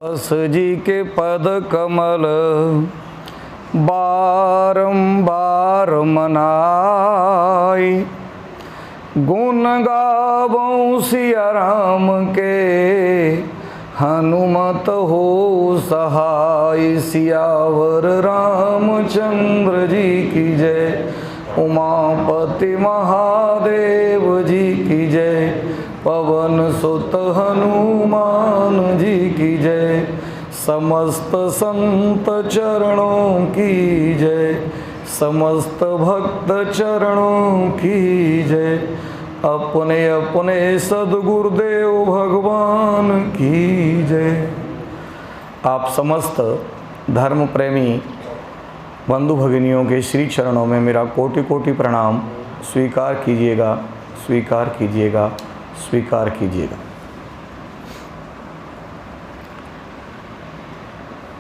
दास जी के पद कमल बारंबार मनाई, गुण गावों सिया राम के हनुमत हो सहाय। सियावर रामचंद्र जी की जय, उमापति महादेव जी की जय, पवन सुत हनुमान जी की जय, समस्त संत चरणों की जय, समस्त भक्त चरणों की जय, अपने अपने सद्गुरुदेव भगवान की जय। आप समस्त धर्म प्रेमी बंधु भगिनियों के श्री चरणों में मेरा कोटि कोटि प्रणाम स्वीकार कीजिएगा, स्वीकार कीजिएगा, स्वीकार कीजिएगा।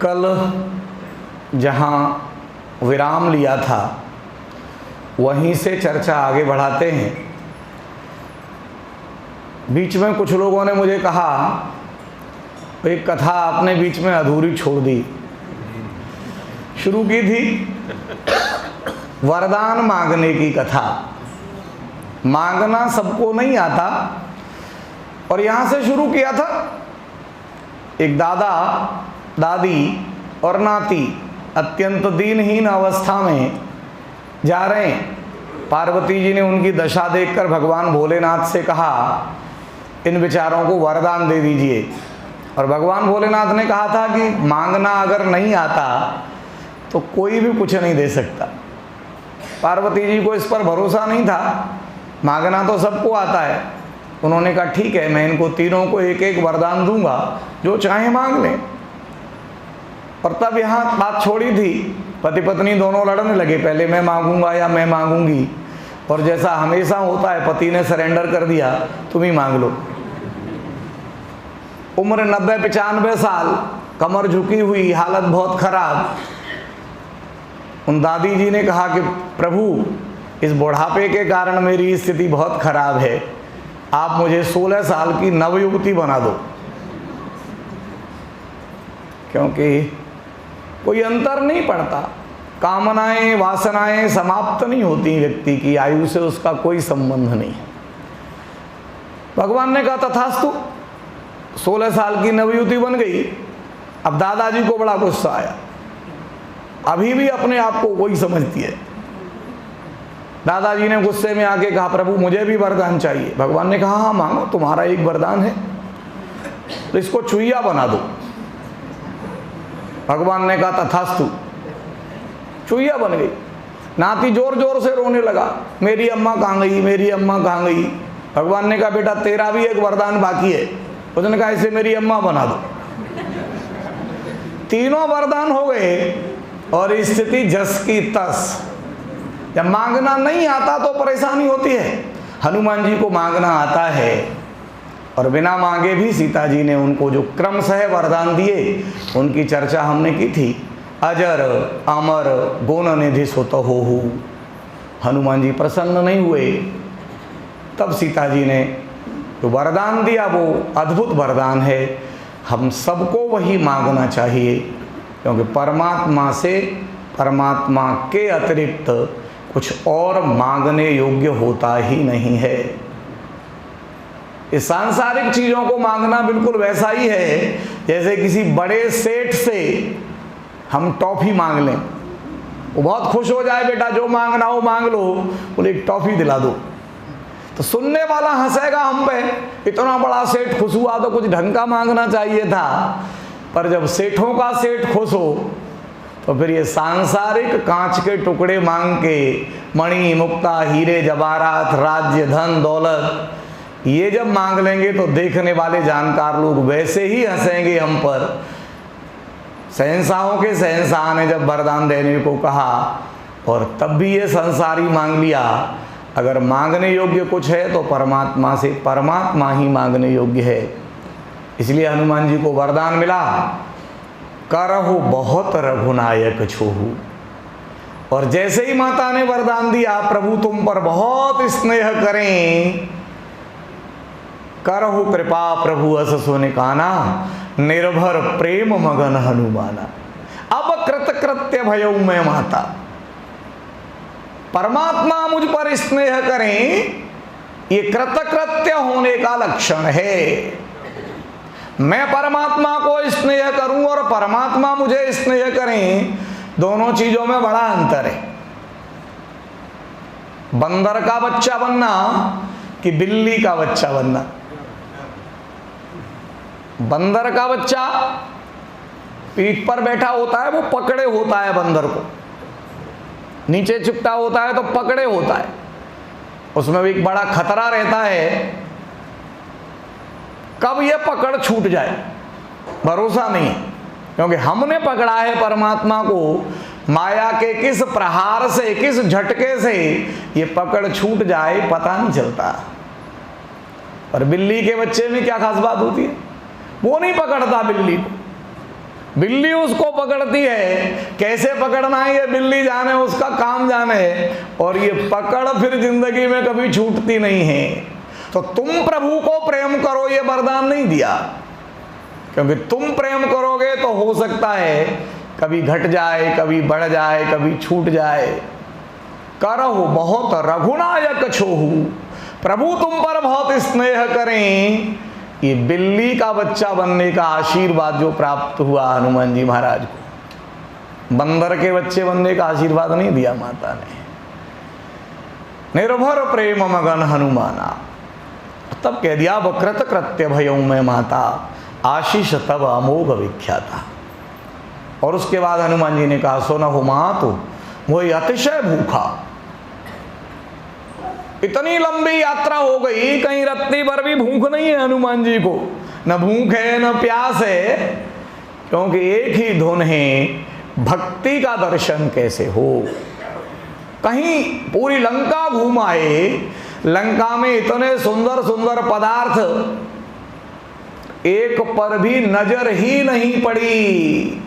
कल जहाँ विराम लिया था वहीं से चर्चा आगे बढ़ाते हैं। बीच में कुछ लोगों ने मुझे कहा एक कथा आपने बीच में अधूरी छोड़ दी। शुरू की थी वरदान मांगने की कथा। मांगना सबको नहीं आता और यहाँ से शुरू किया था। एक दादा दादी और नाती अत्यंत दीनहीन अवस्था में जा रहे हैं। पार्वती जी ने उनकी दशा देखकर भगवान भोलेनाथ से कहा इन बेचारों को वरदान दे दीजिए। और भगवान भोलेनाथ ने कहा था कि मांगना अगर नहीं आता तो कोई भी कुछ नहीं दे सकता। पार्वती जी को इस पर भरोसा नहीं था, मांगना तो सबको आता है। उन्होंने कहा ठीक है, मैं इनको तीनों को एक एक वरदान दूंगा, जो चाहे मांग लें। और तब यहाँ बात छोड़ी थी, पति पत्नी दोनों लड़ने लगे, पहले मैं मांगूंगा या मैं मांगूंगी। और जैसा हमेशा होता है पति ने सरेंडर कर दिया, तुम ही मांग लो। उम्र 90-95 साल, कमर झुकी हुई, हालत बहुत खराब। उन दादी जी ने कहा कि प्रभु इस बुढ़ापे के कारण मेरी स्थिति बहुत खराब है, आप मुझे 16 साल की नवयुवती बना दो। क्योंकि कोई अंतर नहीं पड़ता, कामनाएं वासनाएं समाप्त नहीं होती, व्यक्ति की आयु से उसका कोई संबंध नहीं। भगवान ने कहा तथास्तु, 16 साल की नवयुवती बन गई। अब दादाजी को बड़ा गुस्सा आया, अभी भी अपने आप को वही समझती है। दादाजी ने गुस्से में आके कहा प्रभु मुझे भी वरदान चाहिए। भगवान ने कहा हाँ मांगो, तुम्हारा एक वरदान है, तो इसको चुईया बना दो। भगवान ने कहा तथास्तु, चुईया बन गई। नाती जोर जोर से रोने लगा, मेरी अम्मा कहाँ गई, मेरी अम्मा कहाँ गई। भगवान ने कहा बेटा तेरा भी एक वरदान बाकी है। उसने कहा इसे मेरी अम्मा बना दो। तीनों वरदान हो गए और स्थिति जस की तस। जब मांगना नहीं आता तो परेशानी होती है। हनुमान जी को मांगना आता है और बिना मांगे भी सीता जी ने उनको जो क्रमशः वरदान दिए उनकी चर्चा हमने की थी। अजर अमर गुण निधि सुत होहु। हनुमान जी प्रसन्न नहीं हुए, तब सीता जी ने जो वरदान दिया वो अद्भुत वरदान है। हम सबको वही मांगना चाहिए, क्योंकि परमात्मा से, परमात्मा के अतिरिक्त कुछ और मांगने योग्य होता ही नहीं है। इस सांसारिक चीज़ों को मांगना बिल्कुल वैसा ही है जैसे किसी बड़े सेठ से हम टॉफ़ी मांग लें। वो बहुत खुश हो जाए, बेटा जो मांगना हो मांग लो, बोले एक टॉफ़ी दिला दो। तो सुनने वाला हंसेगा हम पे, इतना बड़ा सेठ खुश हुआ तो कुछ ढंग का मांगना चाहिए था। पर जब सेठों का सेठ खुश हो तो फिर ये सांसारिक कांच के टुकड़े मांग के, मणि मुक्ता हीरे जवाहरात राज्य धन दौलत, ये जब मांग लेंगे तो देखने वाले जानकार लोग वैसे ही हंसेंगे हम पर। शहंशाहों के शहंशाह ने जब वरदान देने को कहा और तब भी ये संसारी मांग लिया। अगर मांगने योग्य कुछ है तो परमात्मा से, परमात्मा ही मांगने योग्य है। इसलिए हनुमान जी को वरदान मिला, करहु बहुत रघुनायक छोहु। और जैसे ही माता ने वरदान दिया प्रभु तुम पर बहुत स्नेह करें, करहु कृपा प्रभु अस सुनि काना, निर्भर प्रेम मगन हनुमाना। अब कृतकृत्य भयऊ मैं माता। परमात्मा मुझ पर स्नेह करें, ये कृतकृत्य होने का लक्षण है। मैं परमात्मा को स्नेह करूं और परमात्मा मुझे स्नेह करें, दोनों चीजों में बड़ा अंतर है। बंदर का बच्चा बनना कि बिल्ली का बच्चा बनना। बंदर का बच्चा पीठ पर बैठा होता है, वो पकड़े होता है, बंदर को नीचे चिपटा होता है तो पकड़े होता है, उसमें भी एक बड़ा खतरा रहता है कब ये पकड़ छूट जाए, भरोसा नहीं, क्योंकि हमने पकड़ा है परमात्मा को, माया के किस प्रहार से, किस झटके से ये पकड़ छूट जाए पता नहीं चलता। पर बिल्ली के बच्चे में क्या खास बात होती है, वो नहीं पकड़ता बिल्ली को, बिल्ली उसको पकड़ती है। कैसे पकड़ना है ये बिल्ली जाने, उसका काम जाने, और ये पकड़ फिर जिंदगी में कभी छूटती नहीं है। तो तुम प्रभु को प्रेम करो, ये वरदान नहीं दिया, क्योंकि तुम प्रेम करोगे तो हो सकता है कभी घट जाए, कभी बढ़ जाए, कभी छूट जाए। करहु बहुत रघुनायक छोहू, प्रभु तुम पर बहुत स्नेह करें। ये बिल्ली का बच्चा बनने का आशीर्वाद जो प्राप्त हुआ हनुमान जी महाराज को, बंदर के बच्चे बनने का आशीर्वाद नहीं दिया माता ने। निर्भर प्रेम मगन हनुमाना, तब कह दिया वक्रत कृत्य भयऊ में माता, आशीष तब अमोघ विख्याता। और उसके बाद हनुमान जी ने कहा, सो न हो मात वही अतिशय भूखा। इतनी लंबी यात्रा हो गई, कहीं रत्ती भर भी भूख नहीं है हनुमान जी को, न भूख है न प्यास है, क्योंकि एक ही धुन है, भक्ति का दर्शन कैसे हो। कहीं पूरी लंका घूम आए, लंका में इतने सुंदर सुंदर पदार्थ, एक पर भी नजर ही नहीं पड़ी।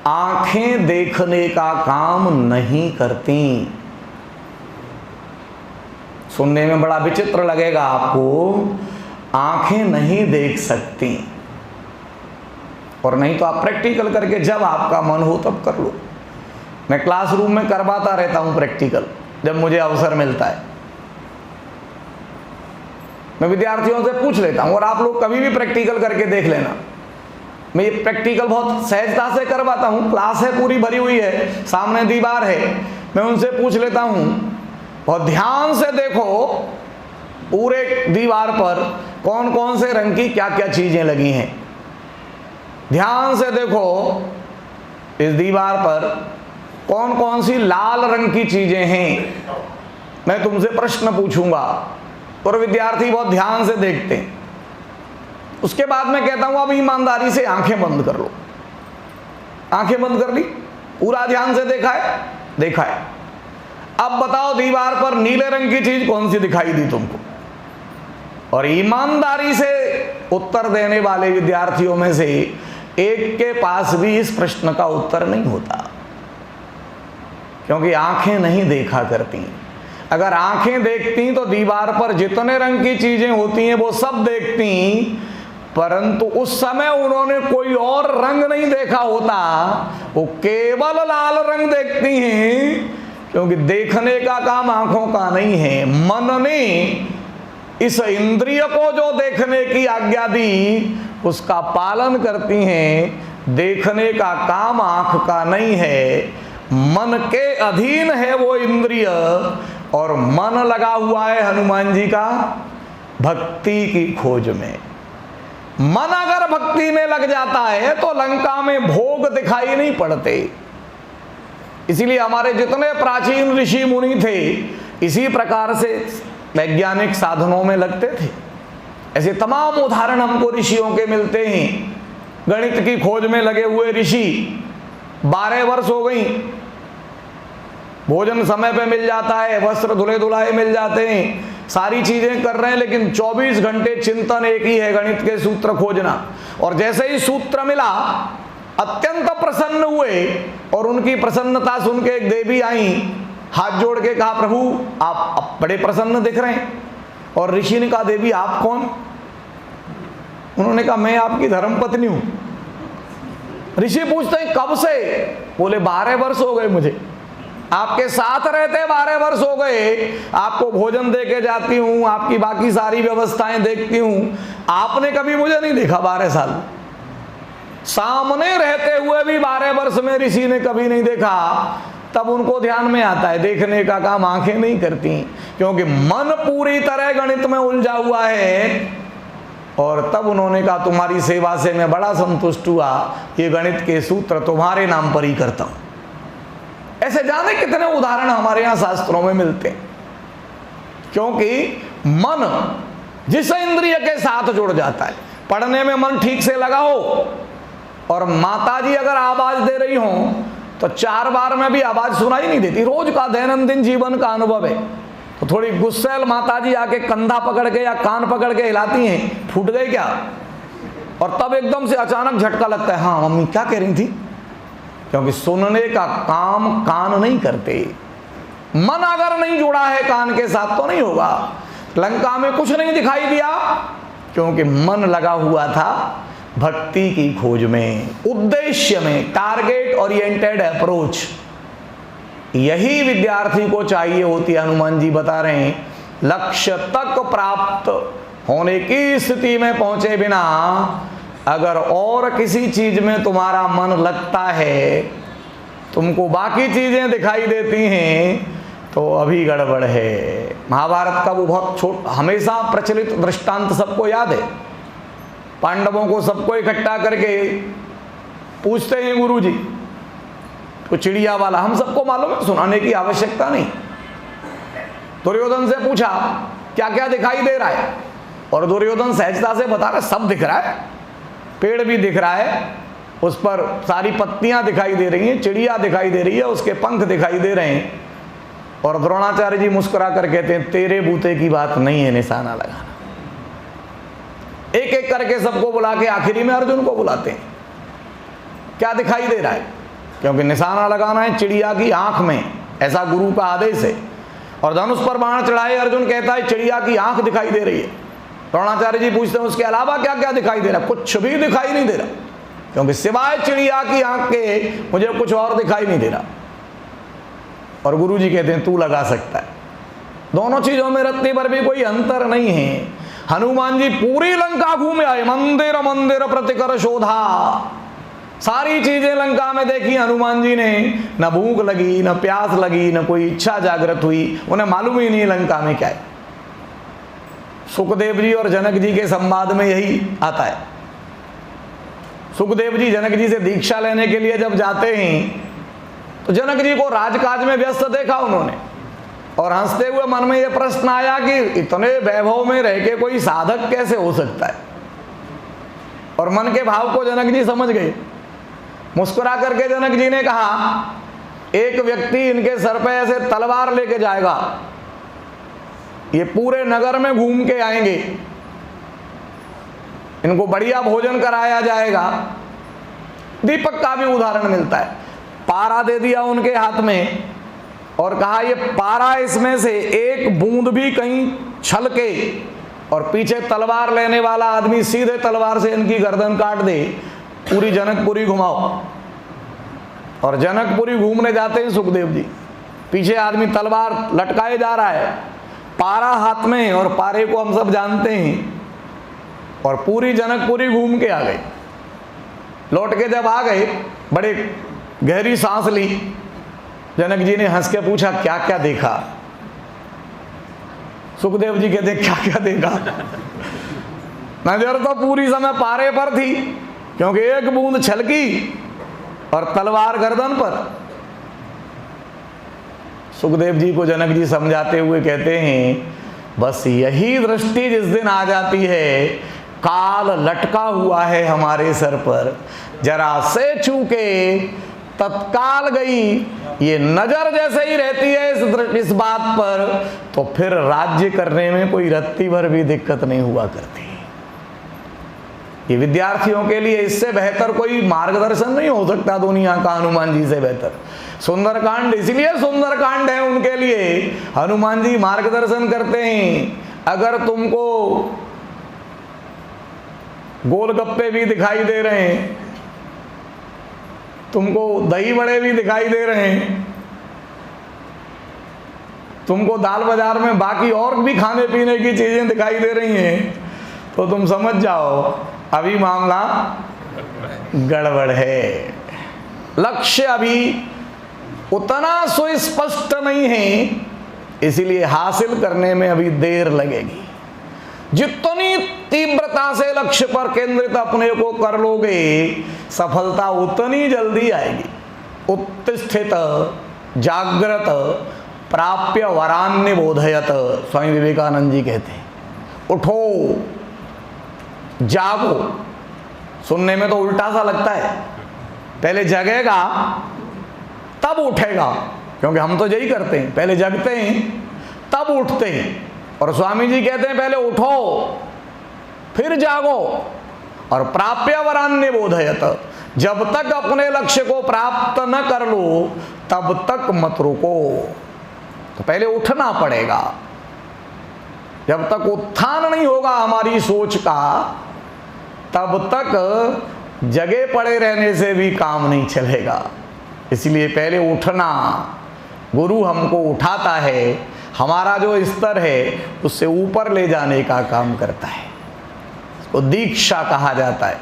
आंखें देखने का काम नहीं करती। सुनने में बड़ा विचित्र लगेगा आपको, आंखें नहीं देख सकती। और नहीं तो आप प्रैक्टिकल करके जब आपका मन हो तब कर लो। मैं क्लासरूम में करवाता रहता हूं प्रैक्टिकल, जब मुझे अवसर मिलता है मैं विद्यार्थियों से पूछ लेता हूं, और आप लोग कभी भी प्रैक्टिकल करके देख लेना। मैं ये प्रैक्टिकल बहुत सहजता से करवाता हूं, क्लास है पूरी भरी हुई है, सामने दीवार है, मैं उनसे पूछ लेता हूं, बहुत ध्यान से देखो पूरे दीवार पर कौन कौन से रंग की क्या क्या चीजें लगी हैं। ध्यान से देखो इस दीवार पर कौन कौन सी लाल रंग की चीजें हैं। मैं तुमसे प्रश्न पूछूंगा और विद्यार्थी बहुत ध्यान से देखते हैं। उसके बाद मैं कहता हूं अब ईमानदारी से आंखें बंद कर लो। आंखें बंद कर ली, पूरा ध्यान से देखा है, देखा है। अब बताओ दीवार पर नीले रंग की चीज कौन सी दिखाई दी तुमको? और ईमानदारी से उत्तर देने वाले विद्यार्थियों में से एक के पास भी इस प्रश्न का उत्तर नहीं होता, क्योंकि आंखें नहीं देखा करती। अगर आंखें देखती तो दीवार पर जितने रंग की चीजें होती हैं वो सब देखती, परंतु उस समय उन्होंने कोई और रंग नहीं देखा होता, वो केवल लाल रंग देखती हैं, क्योंकि देखने का काम आंखों का नहीं है। मन ने इस इंद्रिय को जो देखने की आज्ञा दी उसका पालन करती हैं। देखने का काम आंख का नहीं है, मन के अधीन है वो इंद्रिय, और मन लगा हुआ है हनुमान जी का भक्ति की खोज में। मन अगर भक्ति में लग जाता है तो लंका में भोग दिखाई नहीं पड़ते। इसीलिए हमारे जितने प्राचीन ऋषि मुनि थे इसी प्रकार से वैज्ञानिक साधनों में लगते थे। ऐसे तमाम उदाहरण हमको ऋषियों के मिलते हैं। गणित की खोज में लगे हुए ऋषि, 12 वर्ष हो गई, भोजन समय पे मिल जाता है, वस्त्र धुले धुलाए मिल जाते हैं, सारी चीजें कर रहे हैं, लेकिन 24 घंटे चिंतन एक ही है, गणित के सूत्र खोजना। और जैसे ही सूत्र मिला अत्यंत प्रसन्न हुए, और उनकी प्रसन्नता सुन के एक देवी आई, हाथ जोड़ के कहा, प्रभु आप बड़े प्रसन्न दिख रहे हैं। और ऋषि ने कहा, देवी आप कौन? उन्होंने कहा मैं आपकी धर्मपत्नी हूं। ऋषि पूछते हैं कब से? बोले 12 वर्ष हो गए मुझे, आपके साथ रहते 12 वर्ष हो गए, आपको भोजन दे के जाती हूं, आपकी बाकी सारी व्यवस्थाएं देखती हूं, आपने कभी मुझे नहीं देखा 12 साल। सामने रहते हुए भी 12 वर्ष में ऋषि ने कभी नहीं देखा। तब उनको ध्यान में आता है देखने का काम आंखें नहीं करती, क्योंकि मन पूरी तरह गणित में उलझा हुआ है। और तब उन्होंने कहा तुम्हारी सेवा से मैं बड़ा संतुष्ट हुआ, ये गणित के सूत्र तुम्हारे नाम पर ही करता हूं। ऐसे जाने कितने उदाहरण हमारे यहां शास्त्रों में मिलते हैं, क्योंकि मन जिस इंद्रिय के साथ जुड़ जाता है, पढ़ने में मन ठीक से लगाओ, और माताजी अगर आवाज दे रही हो तो 4 बार में भी आवाज सुनाई नहीं देती। रोज का दैनंदिन जीवन का अनुभव है। तो थोड़ी गुस्सैल माताजी आके कंधा पकड़ के या कान पकड़ के हिलाती हैं, फूट गए क्या? और तब एकदम से अचानक झटका लगता है, हाँ मम्मी क्या कह रही थी? क्योंकि सुनने का काम कान नहीं करते। मन अगर नहीं जुड़ा है कान के साथ तो नहीं होगा। लंका में कुछ नहीं दिखाई दिया, क्योंकि मन लगा हुआ था भक्ति की खोज में, उद्देश्य में, टारगेट ओरिएंटेड अप्रोच। यही विद्यार्थी को चाहिए होती है। हनुमान जी बता रहे हैं, लक्ष्य तक प्राप्त होने की स्थिति में पहुंचे बिना अगर और किसी चीज में तुम्हारा मन लगता है, तुमको बाकी चीजें दिखाई देती हैं, तो अभी गड़बड़ है। महाभारत का वो बहुत हमेशा प्रचलित दृष्टांत सबको याद है। पांडवों को सबको इकट्ठा करके पूछते हैं गुरुजी, तो चिड़िया वाला हम सबको मालूम है, सुनाने की आवश्यकता नहीं। दुर्योधन से पूछा क्या क्या दिखाई दे रहा है, और दुर्योधन सहजता से बता रहा सब दिख रहा है, पेड़ भी दिख रहा है, उस पर सारी पत्तियां दिखाई दे रही हैं, चिड़िया दिखाई दे रही है, उसके पंख दिखाई दे रहे हैं। और द्रोणाचार्य जी मुस्कुरा कर कहते हैं तेरे बूते की बात नहीं है निशाना लगाना। एक एक करके सबको बुला के आखिरी में अर्जुन को बुलाते हैं, क्या दिखाई दे रहा है? क्योंकि निशाना लगाना है चिड़िया की आंख में, ऐसा गुरु का आदेश है। और धनुष पर बाण चढ़ाए अर्जुन कहता है चिड़िया की आंख दिखाई दे रही है। द्रोणाचार्य जी पूछते हैं उसके अलावा क्या क्या दिखाई दे रहा? कुछ भी दिखाई नहीं दे रहा, क्योंकि सिवाय चिड़िया की आंख के मुझे कुछ और दिखाई नहीं दे रहा। और गुरु जी कहते हैं तू लगा सकता है। दोनों चीजों में रत्ती भर भी कोई अंतर नहीं है। हनुमान जी पूरी लंका घूमे आए, मंदिर मंदिर प्रतिकर शोधा, सारी चीजें लंका में देखी हनुमान जी ने। न भूख लगी, न प्यास लगी, न कोई इच्छा जागृत हुई, उन्हें मालूम ही नहीं लंका में क्या है। सुखदेव जी और जनक जी के संवाद में यही आता है। सुखदेव जी जनक जी से दीक्षा लेने के लिए जब जाते हैं तो जनक जी को राजकाज में व्यस्त देखा उन्होंने, और हंसते हुए मन में यह प्रश्न आया कि इतने वैभव में रह के कोई साधक कैसे हो सकता है। और मन के भाव को जनक जी समझ गए। मुस्कुरा करके जनक जी ने कहा एक व्यक्ति इनके सर पे ऐसे तलवार लेके जाएगा, ये पूरे नगर में घूम के आएंगे, इनको बढ़िया भोजन कराया जाएगा। दीपक का भी उदाहरण मिलता है। पारा दे दिया उनके हाथ में और कहा ये पारा, इसमें से एक बूंद भी कहीं छलके और पीछे तलवार लेने वाला आदमी सीधे तलवार से इनकी गर्दन काट दे, पूरी जनकपुरी घुमाओ। और जनकपुरी घूमने जाते हैं सुखदेव जी, पीछे आदमी तलवार लटकाए जा रहा है, पारा हाथ में, और पारे को हम सब जानते हैं। और पूरी जनकपुरी घूम के आ गए। लौट के जब आ गए, बड़े गहरी सांस ली। जनक जी ने हंस के पूछा क्या क्या देखा? सुखदेव जी कहते क्या क्या देखा? नजर तो पूरी समय पारे पर थी, क्योंकि एक बूंद छलकी और तलवार गर्दन पर। सुखदेव जी को जनक जी समझाते हुए कहते हैं बस यही दृष्टि जिस दिन आ जाती है, काल लटका हुआ है हमारे सर पर, जरा से छूके तत्काल गई, ये नजर जैसे ही रहती है इस बात पर, तो फिर राज्य करने में कोई रत्ती भर भी दिक्कत नहीं हुआ करती। ये विद्यार्थियों के लिए इससे बेहतर कोई मार्गदर्शन नहीं हो सकता दुनिया का, हनुमान जी से बेहतर। सुंदरकांड इसलिए सुंदरकांड है उनके लिए, हनुमान जी मार्गदर्शन करते हैं। अगर तुमको गोलगप्पे भी दिखाई दे रहे हैं, तुमको दही बड़े भी दिखाई दे रहे हैं, तुमको दाल बाजार में बाकी और भी खाने पीने की चीजें दिखाई दे रही हैं, तो तुम समझ जाओ अभी मामला गड़बड़ है। लक्ष्य अभी उतना सुस्पष्ट नहीं है, इसीलिए हासिल करने में अभी देर लगेगी। जितनी तीव्रता से लक्ष्य पर केंद्रित अपने को कर लोगे, सफलता उतनी जल्दी आएगी। उत्तिष्ठित जागृत प्राप्य वरान्य बोधयत, स्वामी विवेकानंद जी कहते हैं। उठो, जागो। सुनने में तो उल्टा सा लगता है, पहले जगेगा तब उठेगा, क्योंकि हम तो यही करते हैं, पहले जगते हैं तब उठते हैं। और स्वामी जी कहते हैं पहले उठो फिर जागो। और प्राप्य वरान्य बोधयत, जब तक अपने लक्ष्य को प्राप्त न कर लो तब तक मत रुको। तो पहले उठना पड़ेगा। जब तक उत्थान नहीं होगा हमारी सोच का, तब तक जगे पड़े रहने से भी काम नहीं चलेगा। इसलिए पहले उठना, गुरु हमको उठाता है, हमारा जो स्तर है उससे ऊपर ले जाने का काम करता है। इसको दीक्षा कहा जाता है।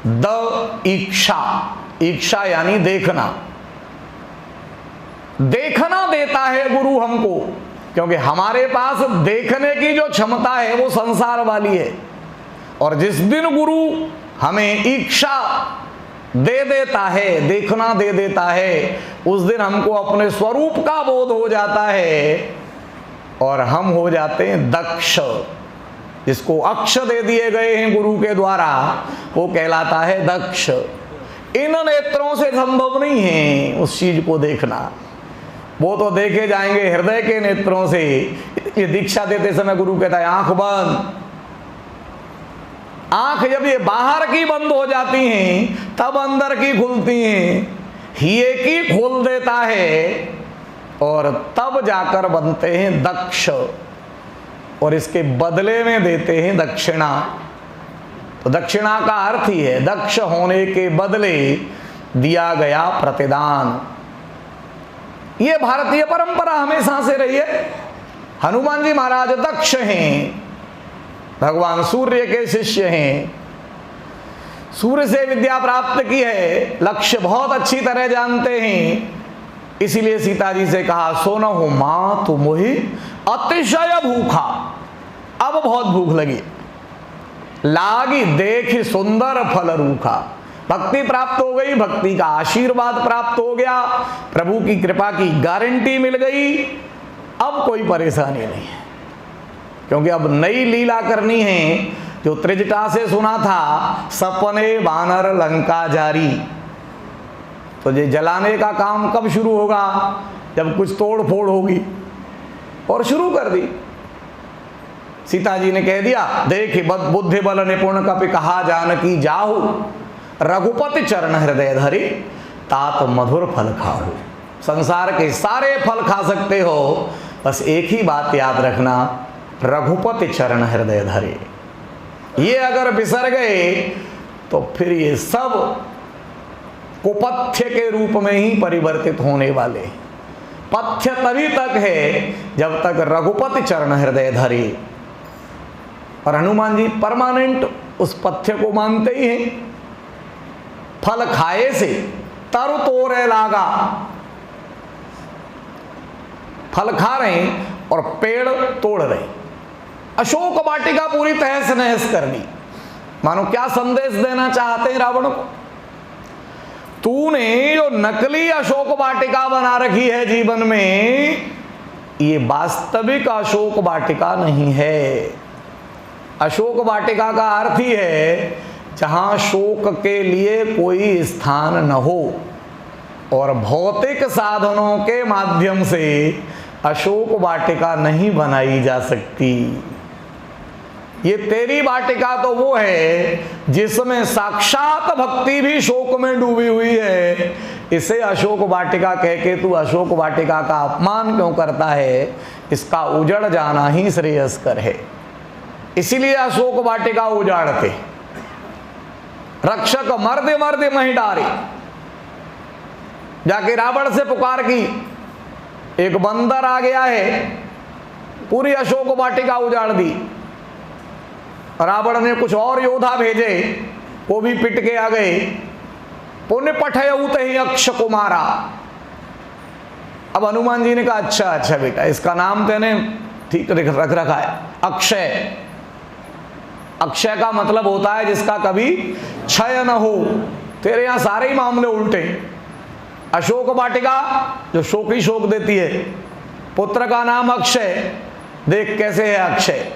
द इच्छा, इच्छा यानी देखना, देखना देता है गुरु हमको, क्योंकि हमारे पास देखने की जो क्षमता है वो संसार वाली है। और जिस दिन गुरु हमें इच्छा दे देता है, देखना दे देता है, उस दिन हमको अपने स्वरूप का बोध हो जाता है और हम हो जाते हैं दक्ष। जिसको अक्ष दे दिए गए हैं गुरु के द्वारा, वो कहलाता है दक्ष। इन नेत्रों से संभव नहीं है उस चीज को देखना, वो तो देखे जाएंगे हृदय के नेत्रों से। ये दीक्षा देते समय गुरु कहता है आंख बंद। आंख जब ये बाहर की बंद हो जाती हैं तब अंदर की खुलती हैं। हिये की खोल देता है और तब जाकर बनते हैं दक्ष, और इसके बदले में देते हैं दक्षिणा। तो दक्षिणा का अर्थ ही है दक्ष होने के बदले दिया गया प्रतिदान। ये भारतीय परंपरा हमेशा से रही है। हनुमान जी महाराज दक्ष हैं, भगवान सूर्य के शिष्य हैं, सूर्य से विद्या प्राप्त की है, लक्ष्य बहुत अच्छी तरह जानते हैं। इसीलिए सीता जी से कहा सोनहु मां तु मोहि अतिशय भूखा। अब बहुत भूख लगी, लागी देखी सुंदर फल रूखा। भक्ति प्राप्त हो गई, भक्ति का आशीर्वाद प्राप्त हो गया, प्रभु की कृपा की गारंटी मिल गई। अब कोई परेशानी नहीं है, क्योंकि अब नई लीला करनी है। जो त्रिजटा से सुना था सपने वानर लंका जारी, तो ये जलाने का काम कब शुरू होगा? जब कुछ तोड़ फोड़ होगी। और शुरू कर दी। सीता जी ने कह दिया देख बुद्धि बल निपुण कपि कहा जानकी जाहु, रघुपति चरण हृदय धरि तात मधुर फल खाओ। संसार के सारे फल खा सकते हो, बस एक ही बात याद रखना, रघुपति चरण हृदय धरे। ये अगर बिसर गए तो फिर ये सब कुपथ्य के रूप में ही परिवर्तित होने वाले। पथ्य तभी तक है जब तक रघुपति चरण हृदय धरे। और हनुमान जी परमानेंट उस पथ्य को मानते ही हैं। फल खाए से तरु तोरे लागा, फल खा रहे हैं और पेड़ तोड़ रहे। अशोक वाटिका पूरी तहस नहस कर दी। मानो क्या संदेश देना चाहते हैं रावण को? तूने जो नकली अशोक वाटिका बना रखी है जीवन में, ये वास्तविक अशोक वाटिका नहीं है। अशोक वाटिका का अर्थ ही है जहां शोक के लिए कोई स्थान न हो, और भौतिक साधनों के माध्यम से अशोक वाटिका नहीं बनाई जा सकती। ये तेरी वाटिका तो वो है जिसमें साक्षात भक्ति भी शोक में डूबी हुई है। इसे अशोक वाटिका कह के तू अशोक वाटिका का अपमान क्यों करता है? इसका उजड़ जाना ही श्रेयस्कर है। इसीलिए अशोक वाटिका उजाड़ते, रक्षक मर्दे मर्दे मही डारे। जाके रावण से पुकार की, एक बंदर आ गया है, पूरी अशोक वाटिका उजाड़ दी। रावण ने कुछ और योद्धा भेजे, वो भी पिट के आ गए। पुण्य पठयऊत ही अक्ष कुमारा। अब हनुमान जी ने कहा अच्छा अच्छा बेटा, इसका नाम तेने ठीक रख रखा है, अक्षय। अक्षय का मतलब होता है जिसका कभी क्षय न हो। तेरे यहां सारे ही मामले उल्टे। अशोक वाटिका जो शोक ही शोक देती है, पुत्र का नाम अक्षय, देख कैसे है अक्षय।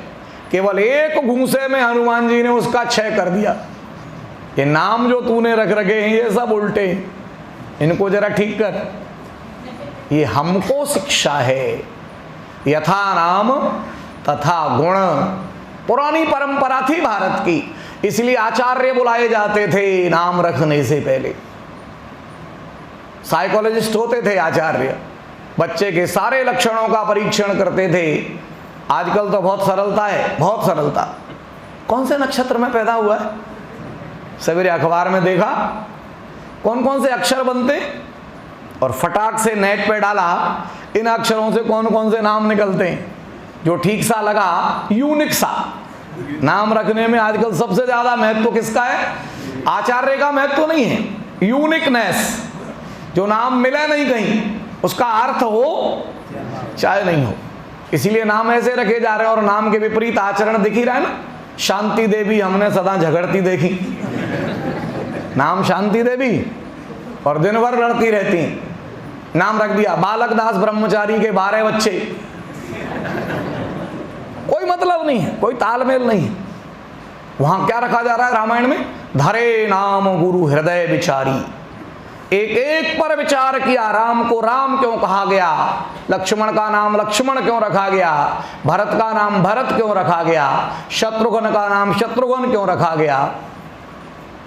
केवल एक घूंसे में हनुमान जी ने उसका क्षय कर दिया। ये नाम जो तूने रख रखे हैं ये सब उल्टे, इनको जरा ठीक कर। ये हमको शिक्षा है, यथा नाम तथा गुण। पुरानी परंपरा थी भारत की, इसलिए आचार्य बुलाए जाते थे नाम रखने से पहले। साइकोलॉजिस्ट होते थे आचार्य, बच्चे के सारे लक्षणों का परीक्षण करते थे। आजकल तो बहुत सरलता है, बहुत सरलता। कौन से नक्षत्र में पैदा हुआ है, सवेरे अखबार में देखा कौन कौन से अक्षर बनते, और फटाक से नेट पे डाला इन अक्षरों से कौन कौन से नाम निकलते हैं। जो ठीक सा लगा, यूनिक सा नाम रखने में आजकल सबसे ज्यादा महत्व किसका है? आचार्य का महत्व नहीं है, यूनिकनेस। जो नाम मिले नहीं कहीं, उसका अर्थ हो चाहे नहीं हो, इसीलिए नाम ऐसे रखे जा रहे हैं। और नाम के विपरीत आचरण दिख ही रहा है ना। शांति देवी हमने सदा झगड़ती देखी, नाम शांति देवी, और दिन भर लड़ती रहती। नाम रख दिया बालक दास ब्रह्मचारी के 12 बच्चे। कोई मतलब नहीं है, कोई तालमेल नहीं है। वहां क्या रखा जा रहा है रामायण में? धरे नाम गुरु हृदय विचारी। एक एक पर विचार किया, राम को राम क्यों कहा गया, लक्ष्मण का नाम लक्ष्मण क्यों रखा गया, भरत का नाम भरत क्यों रखा गया, शत्रुघ्न का नाम शत्रुघ्न क्यों रखा गया।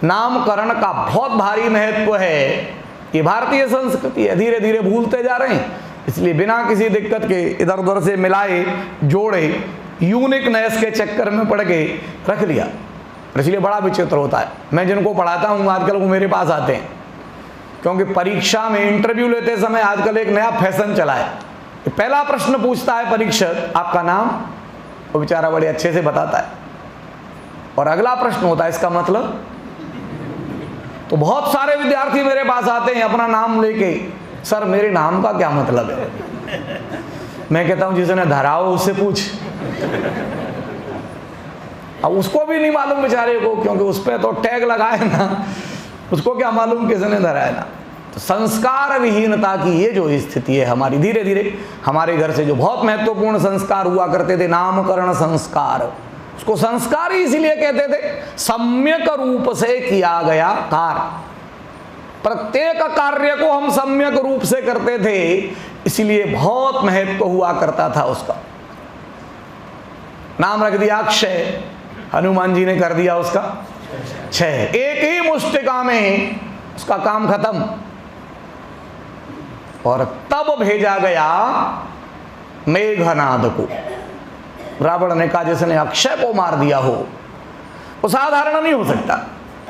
नामकरण का बहुत भारी महत्व है। ये भारतीय संस्कृति है, धीरे धीरे भूलते जा रहे हैं। इसलिए बिना किसी दिक्कत के इधर उधर से मिलाए जोड़े, यूनिकनेस के चक्कर में पड़ के रख लिया। इसलिए बड़ा विचित्र होता है। मैं जिनको पढ़ाता हूँ आजकल वो मेरे पास आते हैं, क्योंकि परीक्षा में इंटरव्यू लेते समय आजकल एक नया फैशन चला है। पहला प्रश्न पूछता है परीक्षक, आपका नाम? वो बेचारा बड़े अच्छे से बताता है। और अगला प्रश्न होता है, इसका मतलब। तो बहुत सारे विद्यार्थी मेरे पास आते हैं अपना नाम लेके, सर मेरे नाम का क्या मतलब है? मैं कहता हूं जिसने धरा हो उससे पूछ। अब उसको भी नहीं मालूम बेचारे को, क्योंकि उस पर तो टैग लगाए ना, उसको क्या मालूम किसने धरा है ना। तो संस्कार विहीनता की ये जो स्थिति है हमारी, धीरे धीरे हमारे घर से जो बहुत महत्वपूर्ण संस्कार हुआ करते थे, नामकरण संस्कार, उसको संस्कार ही इसीलिए कहते थे सम्यक रूप से किया गया कार्य। प्रत्येक कार्य को हम सम्यक रूप से करते थे, इसलिए बहुत महत्व हुआ करता था उसका। नाम रख दिया अक्षय, हनुमान जी ने कर दिया उसका क्षय। एक ही मुष्टिका में उसका काम खत्म। और तब भेजा गया मेघनाद को। रावण ने कहा जिसने अक्षय को मार दिया हो वो साधारण नहीं हो सकता,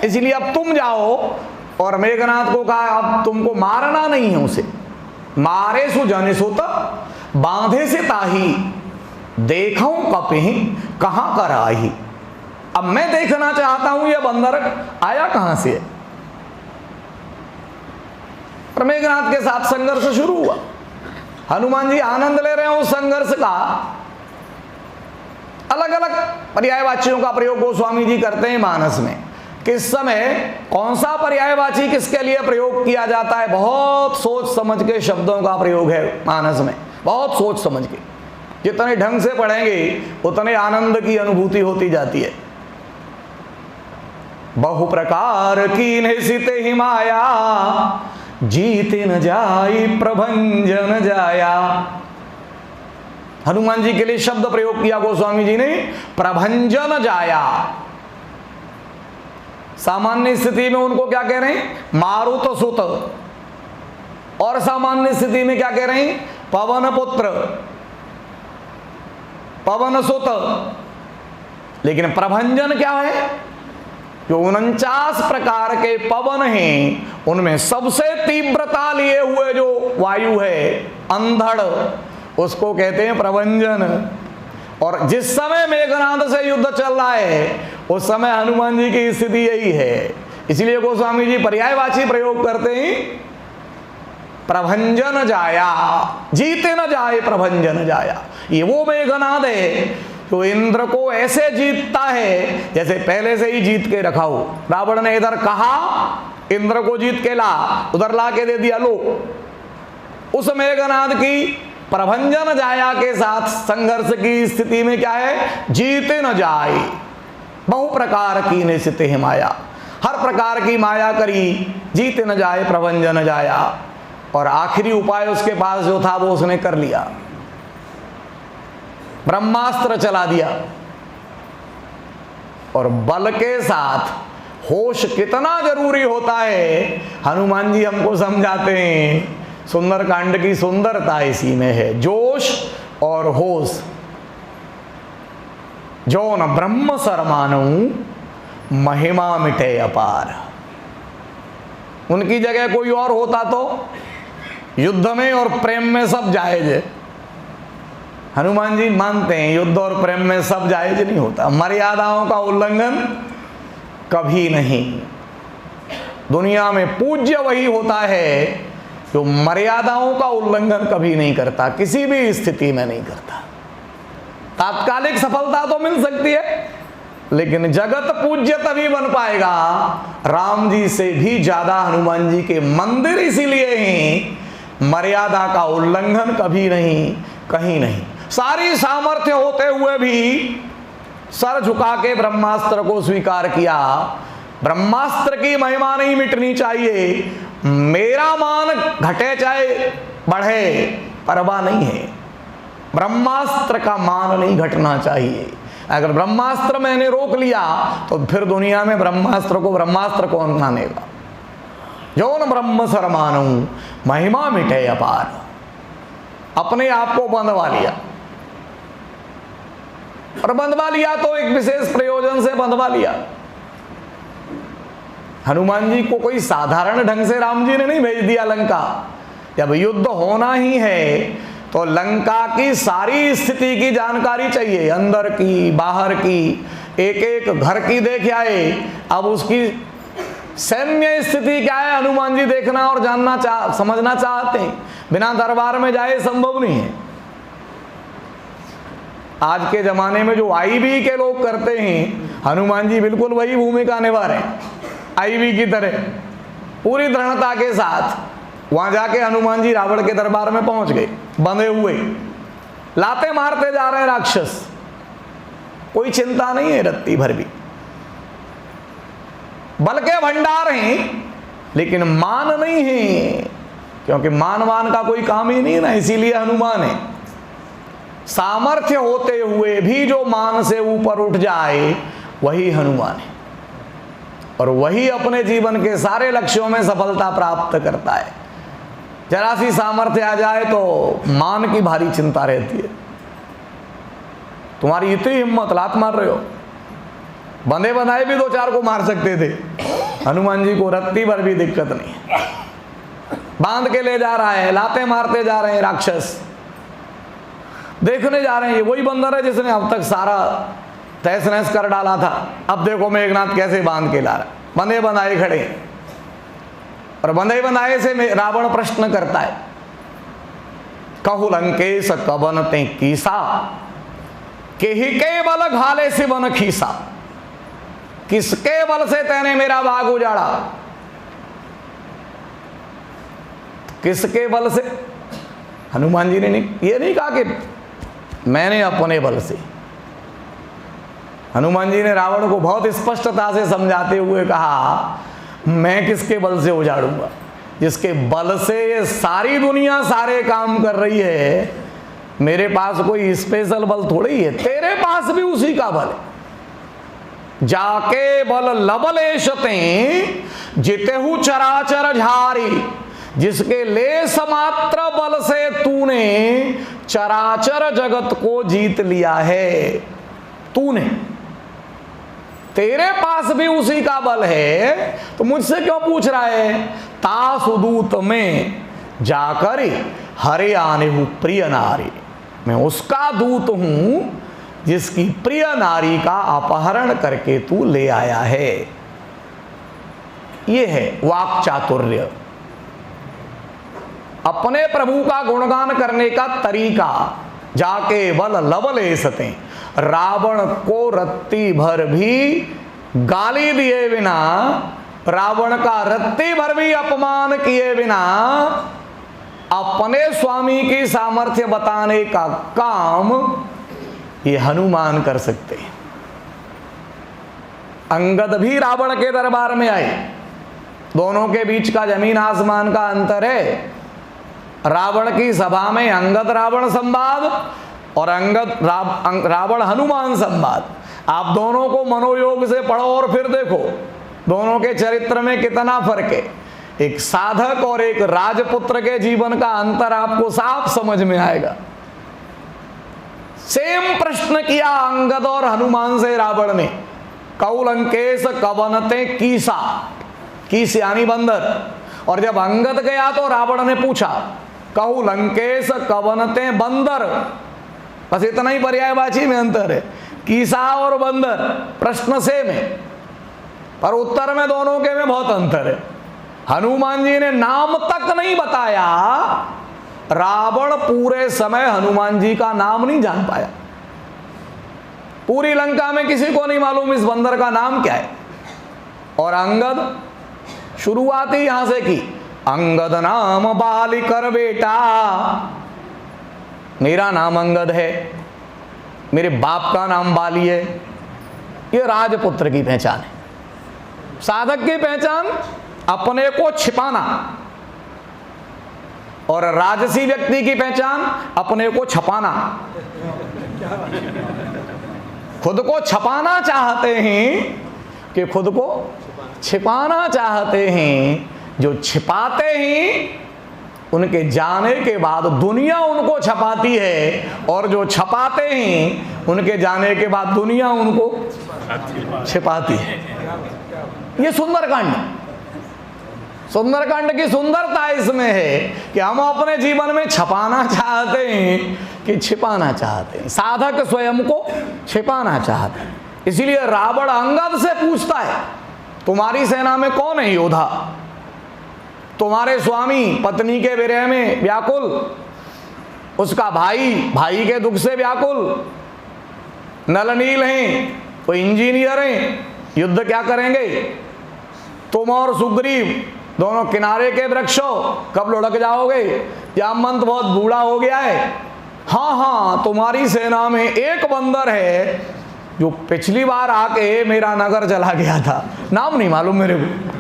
इसलिए अब तुम जाओ। और मेघनाद को कहा अब तुमको मारना नहीं है उसे, मारे सु जाने सोता बांधे से ताही, देखूं कपही कहां कर आई। अब मैं देखना चाहता हूं ये बंदर आया कहां से। और मेघनाद के साथ संघर्ष शुरू हुआ। हनुमान जी आनंद ले रहे हैं उस संघर्ष का। अलग अलग पर्यायवाचियों का प्रयोग गोस्वामी जी करते हैं मानस में। किस समय कौन सा पर्यायवाची किसके लिए प्रयोग किया जाता है, बहुत सोच समझ के शब्दों का प्रयोग है मानस में, बहुत सोच समझ के। जितने ढंग से पढ़ेंगे उतने आनंद की अनुभूति होती जाती है। बहु प्रकार की निशिते ही माया, जीते न जाई प्रभंजन जाया। हनुमान जी के लिए शब्द प्रयोग किया गोस्वामी जी ने, प्रभंजन जाया। सामान्य स्थिति में उनको क्या कह रहे हैं, मारुत सुत। और सामान्य स्थिति में क्या कह रहे हैं, पवन पुत्र, पवन सुत। लेकिन प्रभंजन क्या है, जो 49 प्रकार के पवन हैं उनमें सबसे तीव्रता लिए हुए जो वायु है अंधड़, उसको कहते हैं प्रभंजन। और जिस समय मेघनाद से युद्ध चल रहा है उस समय हनुमान जी की स्थिति यही है। इसलिए गोस्वामी जी पर्यायवाची प्रयोग करते हैं, प्रभंजन जाया, जीते न जाए प्रभंजन जाया। ये वो मेघनाद है जो इंद्र को ऐसे जीतता है जैसे पहले से ही जीत के रखा हो। रावण ने इधर कहा, इंद्र को जीत के ला, उधर ला के दे दिया, लो। उस मेघनाद की प्रभंजन जाया के साथ संघर्ष की स्थिति में क्या है, जीते न जाए। बहु प्रकार की निश्चित है माया, हर प्रकार की माया करी, जीते न जाए प्रभंजन जाया। और आखिरी उपाय उसके पास जो था वो उसने कर लिया, ब्रह्मास्त्र चला दिया। और बल के साथ होश कितना जरूरी होता है हनुमान जी हमको समझाते हैं। सुंदरकांड की सुंदरता इसी में है, जोश और होश। जो न ब्रह्म सरमानऊ महिमा मिटे अपार। उनकी जगह कोई और होता तो युद्ध में और प्रेम में सब जायज है। हनुमान जी मानते हैं युद्ध और प्रेम में सब जायज नहीं होता, मर्यादाओं का उल्लंघन कभी नहीं। दुनिया में पूज्य वही होता है जो मर्यादाओं का उल्लंघन कभी नहीं करता, किसी भी स्थिति में नहीं करता। तात्कालिक सफलता तो मिल सकती है लेकिन जगत पूज्य तभी बन पाएगा। राम जी से भी ज्यादा हनुमान जी के मंदिर इसीलिए हैं मर्यादा का उल्लंघन कभी नहीं, कहीं नहीं। सारी सामर्थ्य होते हुए भी सर झुका के ब्रह्मास्त्र को स्वीकार किया। ब्रह्मास्त्र की महिमा नहीं मिटनी चाहिए, मेरा मान घटे चाहे बढ़े परवाह नहीं है, ब्रह्मास्त्र का मान नहीं घटना चाहिए। अगर ब्रह्मास्त्र मैंने रोक लिया तो फिर दुनिया में ब्रह्मास्त्र कौन मानेगा। जो न ब्रह्म सरमानऊ महिमा मिटे अपार। अपने आप को बंधवा लिया, और बंधवा लिया तो एक विशेष प्रयोजन से बंधवा लिया। हनुमान जी को कोई साधारण ढंग से राम जी ने नहीं भेज दिया लंका। जब युद्ध होना ही है तो लंका की सारी स्थिति की जानकारी चाहिए, अंदर की बाहर की, एक एक घर की देख आए। अब उसकी सैन्य स्थिति क्या है हनुमान जी देखना और समझना चाहते हैं, बिना दरबार में जाए संभव नहीं है। आज के जमाने में जो आईबी के लोग करते हैं, हनुमान जी बिल्कुल वही भूमिका निभा रहे हैं, आईबी की तरह पूरी दृढ़ता के साथ। वहां जाके हनुमान जी रावण के दरबार में पहुंच गए, बंधे हुए, लाते मारते जा रहे हैं राक्षस, कोई चिंता नहीं है रत्ती भर भी। बल के भंडार हैं लेकिन मान नहीं है, क्योंकि मान का कोई काम ही नहीं है ना, इसीलिए हनुमान है। सामर्थ्य होते हुए भी जो मान से ऊपर उठ जाए वही हनुमान है, और वही अपने जीवन के सारे लक्ष्यों में सफलता प्राप्त करता है। जरा सी सामर्थ्य आ जाए तो मान की भारी चिंता रहती है। तुम्हारी इतनी हिम्मत, लात मार रहे हो, बंधे बंधाए भी 2-4 को मार सकते थे, हनुमान जी को रत्ती भर भी दिक्कत नहीं है। बांध के ले जा रहा है, लाते मारते जा रहे हैं राक्षस, देखने जा रहे हैं ये वही बंदर है जिसने अब तक सारा तहस नहस कर डाला था। अब देखो मेघनाथ कैसे बांध के ला रहा, बंधे बंधाए खड़े। और बंधे बंधाए से रावण प्रश्न करता है, कहु लंकेश कवन ते कीसा, केहि के बल घाले से बन खीसा। किसके बल से तैने मेरा बाग उजाड़ा, किसके बल से। हनुमान जी ने ये नहीं कहा कि मैंने अपने बल से। हनुमान जी ने रावण को बहुत स्पष्टता से समझाते हुए कहा, मैं किसके बल से उजाड़ूंगा, जिसके बल से ये सारी दुनिया सारे काम कर रही है। मेरे पास कोई स्पेशल बल थोड़ी है, तेरे पास भी उसी का बल है। जाके बल लबलेशते जितेहु चराचर झारी, जिसके लेस मात्र बल से तूने चराचर जगत को जीत लिया है। तूने, तेरे पास भी उसी का बल है तो मुझसे क्यों पूछ रहा है? तासुदूत में जाकर हरे आने हूं प्रिय नारी, मैं उसका दूत हूं जिसकी प्रिय नारी का अपहरण करके तू ले आया है। यह है वाक चातुर्य, अपने प्रभु का गुणगान करने का तरीका। जाके बल लवले सते, रावण को रत्ती भर भी गाली दिए बिना, रावण का रत्ती भर भी अपमान किए बिना अपने स्वामी की सामर्थ्य बताने का काम ये हनुमान कर सकते हैं। अंगद भी रावण के दरबार में आए, दोनों के बीच का जमीन आसमान का अंतर है। रावण की सभा में अंगद रावण संवाद और रावण हनुमान संवाद। आप दोनों को मनोयोग से पढ़ो और फिर देखो दोनों के चरित्र में कितना फर्क है। एक साधक और एक राजपुत्र के जीवन का अंतर आपको साफ समझ में आएगा। सेम प्रश्न किया अंगद और हनुमान से रावण ने। कौलंकेश कवनते कीसा, कीस यानी बंदर। और जब अंगद गया तो रावण ने पूछा कौलंकेश कवनते बंदर, बस इतना ही पर्यायवाची में अंतर है, कीसा और बंदर प्रश्न सेम है पर उत्तर में दोनों के में बहुत अंतर है। हनुमान जी ने नाम तक नहीं बताया, रावण पूरे समय हनुमान जी का नाम नहीं जान पाया। पूरी लंका में किसी को नहीं मालूम इस बंदर का नाम क्या है। और अंगद शुरुआत ही यहां से की, अंगद नाम बालिकर बेटा, मेरा नाम अंगद है, मेरे बाप का नाम बाली है। ये राजपुत्र की पहचान है। साधक की पहचान अपने को छिपाना, और राजसी व्यक्ति की पहचान अपने को छपाना। खुद को छपाना चाहते हैं कि खुद को छिपाना चाहते हैं। जो छिपाते हैं उनके जाने के बाद दुनिया उनको छपाती है, और जो छपाते हैं उनके जाने के बाद दुनिया उनको छिपाती है। ये सुंदरकांड, सुंदरकांड की सुंदरता इसमें है कि हम अपने जीवन में छपाना चाहते हैं कि छिपाना चाहते हैं। साधक स्वयं को छिपाना चाहते हैं। इसीलिए रावण अंगद से पूछता है तुम्हारी सेना में कौन है योद्धा? तुम्हारे स्वामी पत्नी के विरह में व्याकुल, उसका भाई के दुख से व्याकुल, नलनील हैं, वो इंजीनियर हैं, युद्ध क्या करेंगे? तुम और सुग्रीव दोनों किनारे के वृक्षों, कब लुढ़क जाओगे? जामवंत बहुत बूढ़ा हो गया है। हाँ, तुम्हारी सेना में एक बंदर है जो पिछली बार आके मेरा नगर चला गया था, नाम नहीं मालूम मेरे को।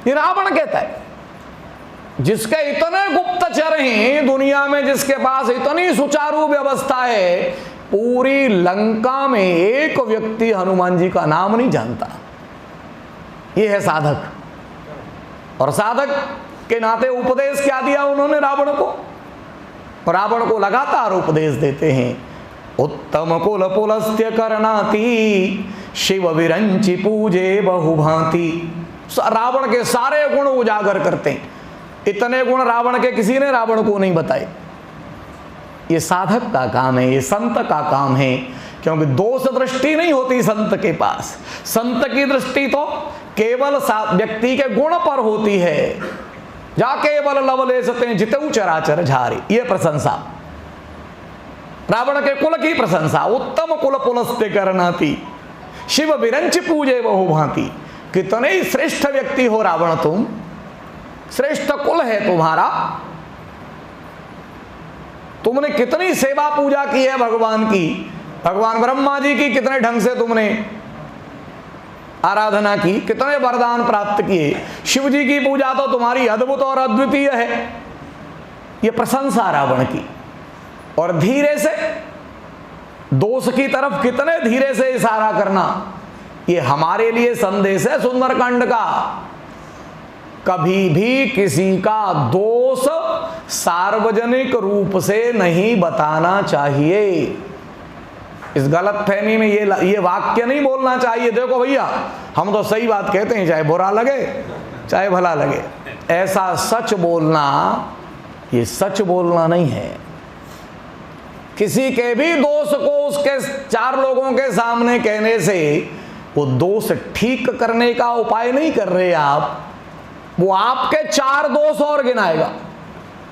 ये रावण कहता है, जिसके इतने गुप्तचर हैं दुनिया में, जिसके पास इतनी सुचारू व्यवस्था है, पूरी लंका में एक व्यक्ति हनुमान जी का नाम नहीं जानता। ये है साधक। और साधक के नाते उपदेश क्या दिया उन्होंने रावण को? रावण को लगातार उपदेश देते हैं। उत्तम कुल पुलस्त्य करनाति, शिव विरंचि पूजे बहुभांति। रावण के सारे गुण उजागर करते हैं। इतने गुण रावण के किसी ने रावण को नहीं बताए। ये साधक का काम है, ये संत का काम है, क्योंकि दोष दृष्टि नहीं होती संत के पास। संत की दृष्टि तो केवल व्यक्ति के गुण पर होती है। जाके बल लवले सते जितऊ चराचर झारे, ये प्रशंसा रावण के कुल की प्रशंसा। उत्तम कुल पुलस्त्य करनाति, शिव विरंच पूजे बहुभांति। कितने ही श्रेष्ठ व्यक्ति हो रावण तुम, श्रेष्ठ कुल है तुम्हारा। तुमने कितनी सेवा पूजा की है भगवान की, भगवान ब्रह्मा जी की कितने ढंग से तुमने आराधना की, कितने वरदान प्राप्त किए। शिव जी की पूजा तो तुम्हारी अद्भुत और अद्वितीय है। ये प्रशंसा रावण की। और धीरे से दोष की तरफ कितने धीरे से इशारा करना, ये हमारे लिए संदेश है सुंदरकांड का। कभी भी किसी का दोष सार्वजनिक रूप से नहीं बताना चाहिए। इस गलत फहमी में ये वाक्य नहीं बोलना चाहिए, देखो भैया हम तो सही बात कहते हैं, चाहे बुरा लगे चाहे भला लगे। ऐसा सच बोलना, ये सच बोलना नहीं है। किसी के भी दोष को उसके 4 लोगों के सामने कहने से वो दोष ठीक करने का उपाय नहीं कर रहे आप, वो आपके 4 दोष और गिनाएगा।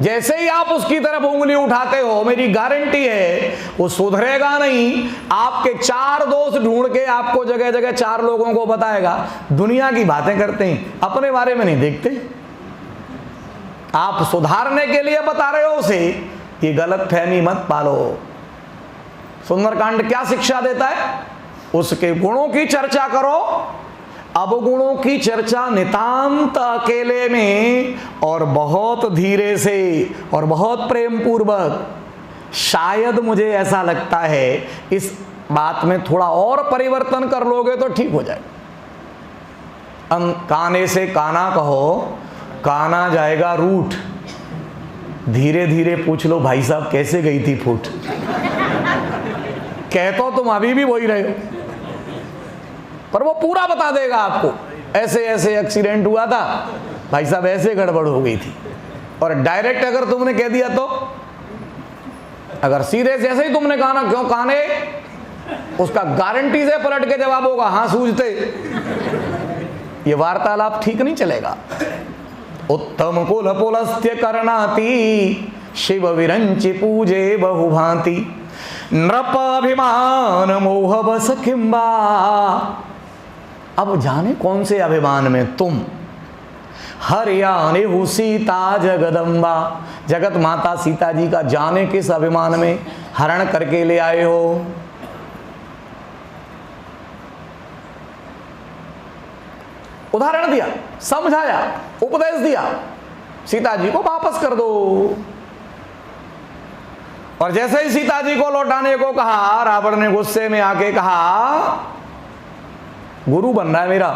जैसे ही आप उसकी तरफ उंगली उठाते हो, मेरी गारंटी है वो सुधरेगा नहीं, आपके 4 दोष ढूंढ के आपको जगह जगह 4 लोगों को बताएगा। दुनिया की बातें करते हैं, अपने बारे में नहीं देखते। आप सुधारने के लिए बता रहे हो उसे, ये गलत फहमी मत पालो। सुंदरकांड क्या शिक्षा देता है? उसके गुणों की चर्चा करो। अवगुणों की चर्चा नितांत अकेले में और बहुत धीरे से और बहुत प्रेम पूर्वक। शायद मुझे ऐसा लगता है इस बात में थोड़ा और परिवर्तन कर लोगे तो ठीक हो जाए। काने से काना कहो, काना जाएगा रूठ। धीरे धीरे पूछ लो, भाई साहब कैसे गई थी फूट? कह तो तुम अभी भी वही रहे हो, पर वो पूरा बता देगा आपको, ऐसे ऐसे एक्सीडेंट हुआ था भाई साहब, ऐसे गड़बड़ हो गई थी। और डायरेक्ट अगर तुमने कह दिया तो, अगर सीधे जैसे ही तुमने कहा ना क्यों काने, उसका गारंटी से पलट के जवाब होगा हाँ सूझते। ये वार्तालाप ठीक नहीं चलेगा। उत्तम कुल पुलस्त्य करनाति, शिव विरंचि पूजे बहुभांति। नृप अभिमान मोह बस किंबा। अब जाने कौन से अभिमान में तुम हरियाणे हु सीता जगदम्बा, जगत माता सीता जी का जाने किस अभिमान में हरण करके ले आए हो। उदाहरण दिया, समझाया, उपदेश दिया, सीता जी को वापस कर दो। और जैसे ही सीता जी को लौटाने को कहा, रावण ने गुस्से में आके कहा गुरु बन रहा है मेरा,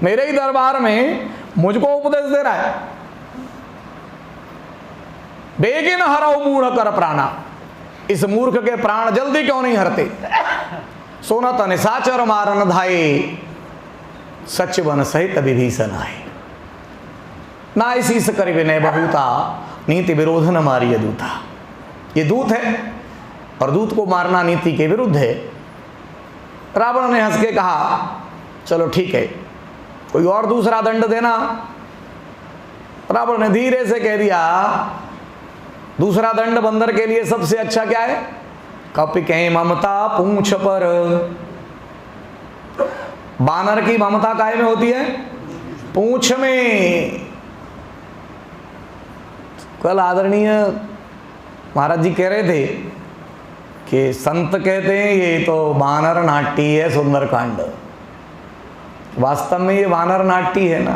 मेरे ही दरबार में मुझको उपदेश दे रहा है। बेगिन हरऊ मूढ़ कर प्राणा, इस मूर्ख के प्राण जल्दी क्यों नहीं हरते। सोनत निशाचर मारन धाये, सच बन सहित विभीषण आए। ना इसी से कर विनय बहुता, नीति विरोध न मारिय दूता। ये दूत है और दूत को मारना नीति के विरुद्ध है। रावण ने हंस के कहा चलो ठीक है, कोई और दूसरा दंड देना। रावण ने धीरे से कह दिया दूसरा दंड बंदर के लिए सबसे अच्छा क्या है? कपिके ममता पूंछ पर। बानर की ममता काहे में होती है? पूंछ में। कल आदरणीय महाराज जी कह रहे थे कि संत कहते हैं ये तो वानर नाट्य है सुंदरकांड। वास्तव में ये वानर नाट्य है ना,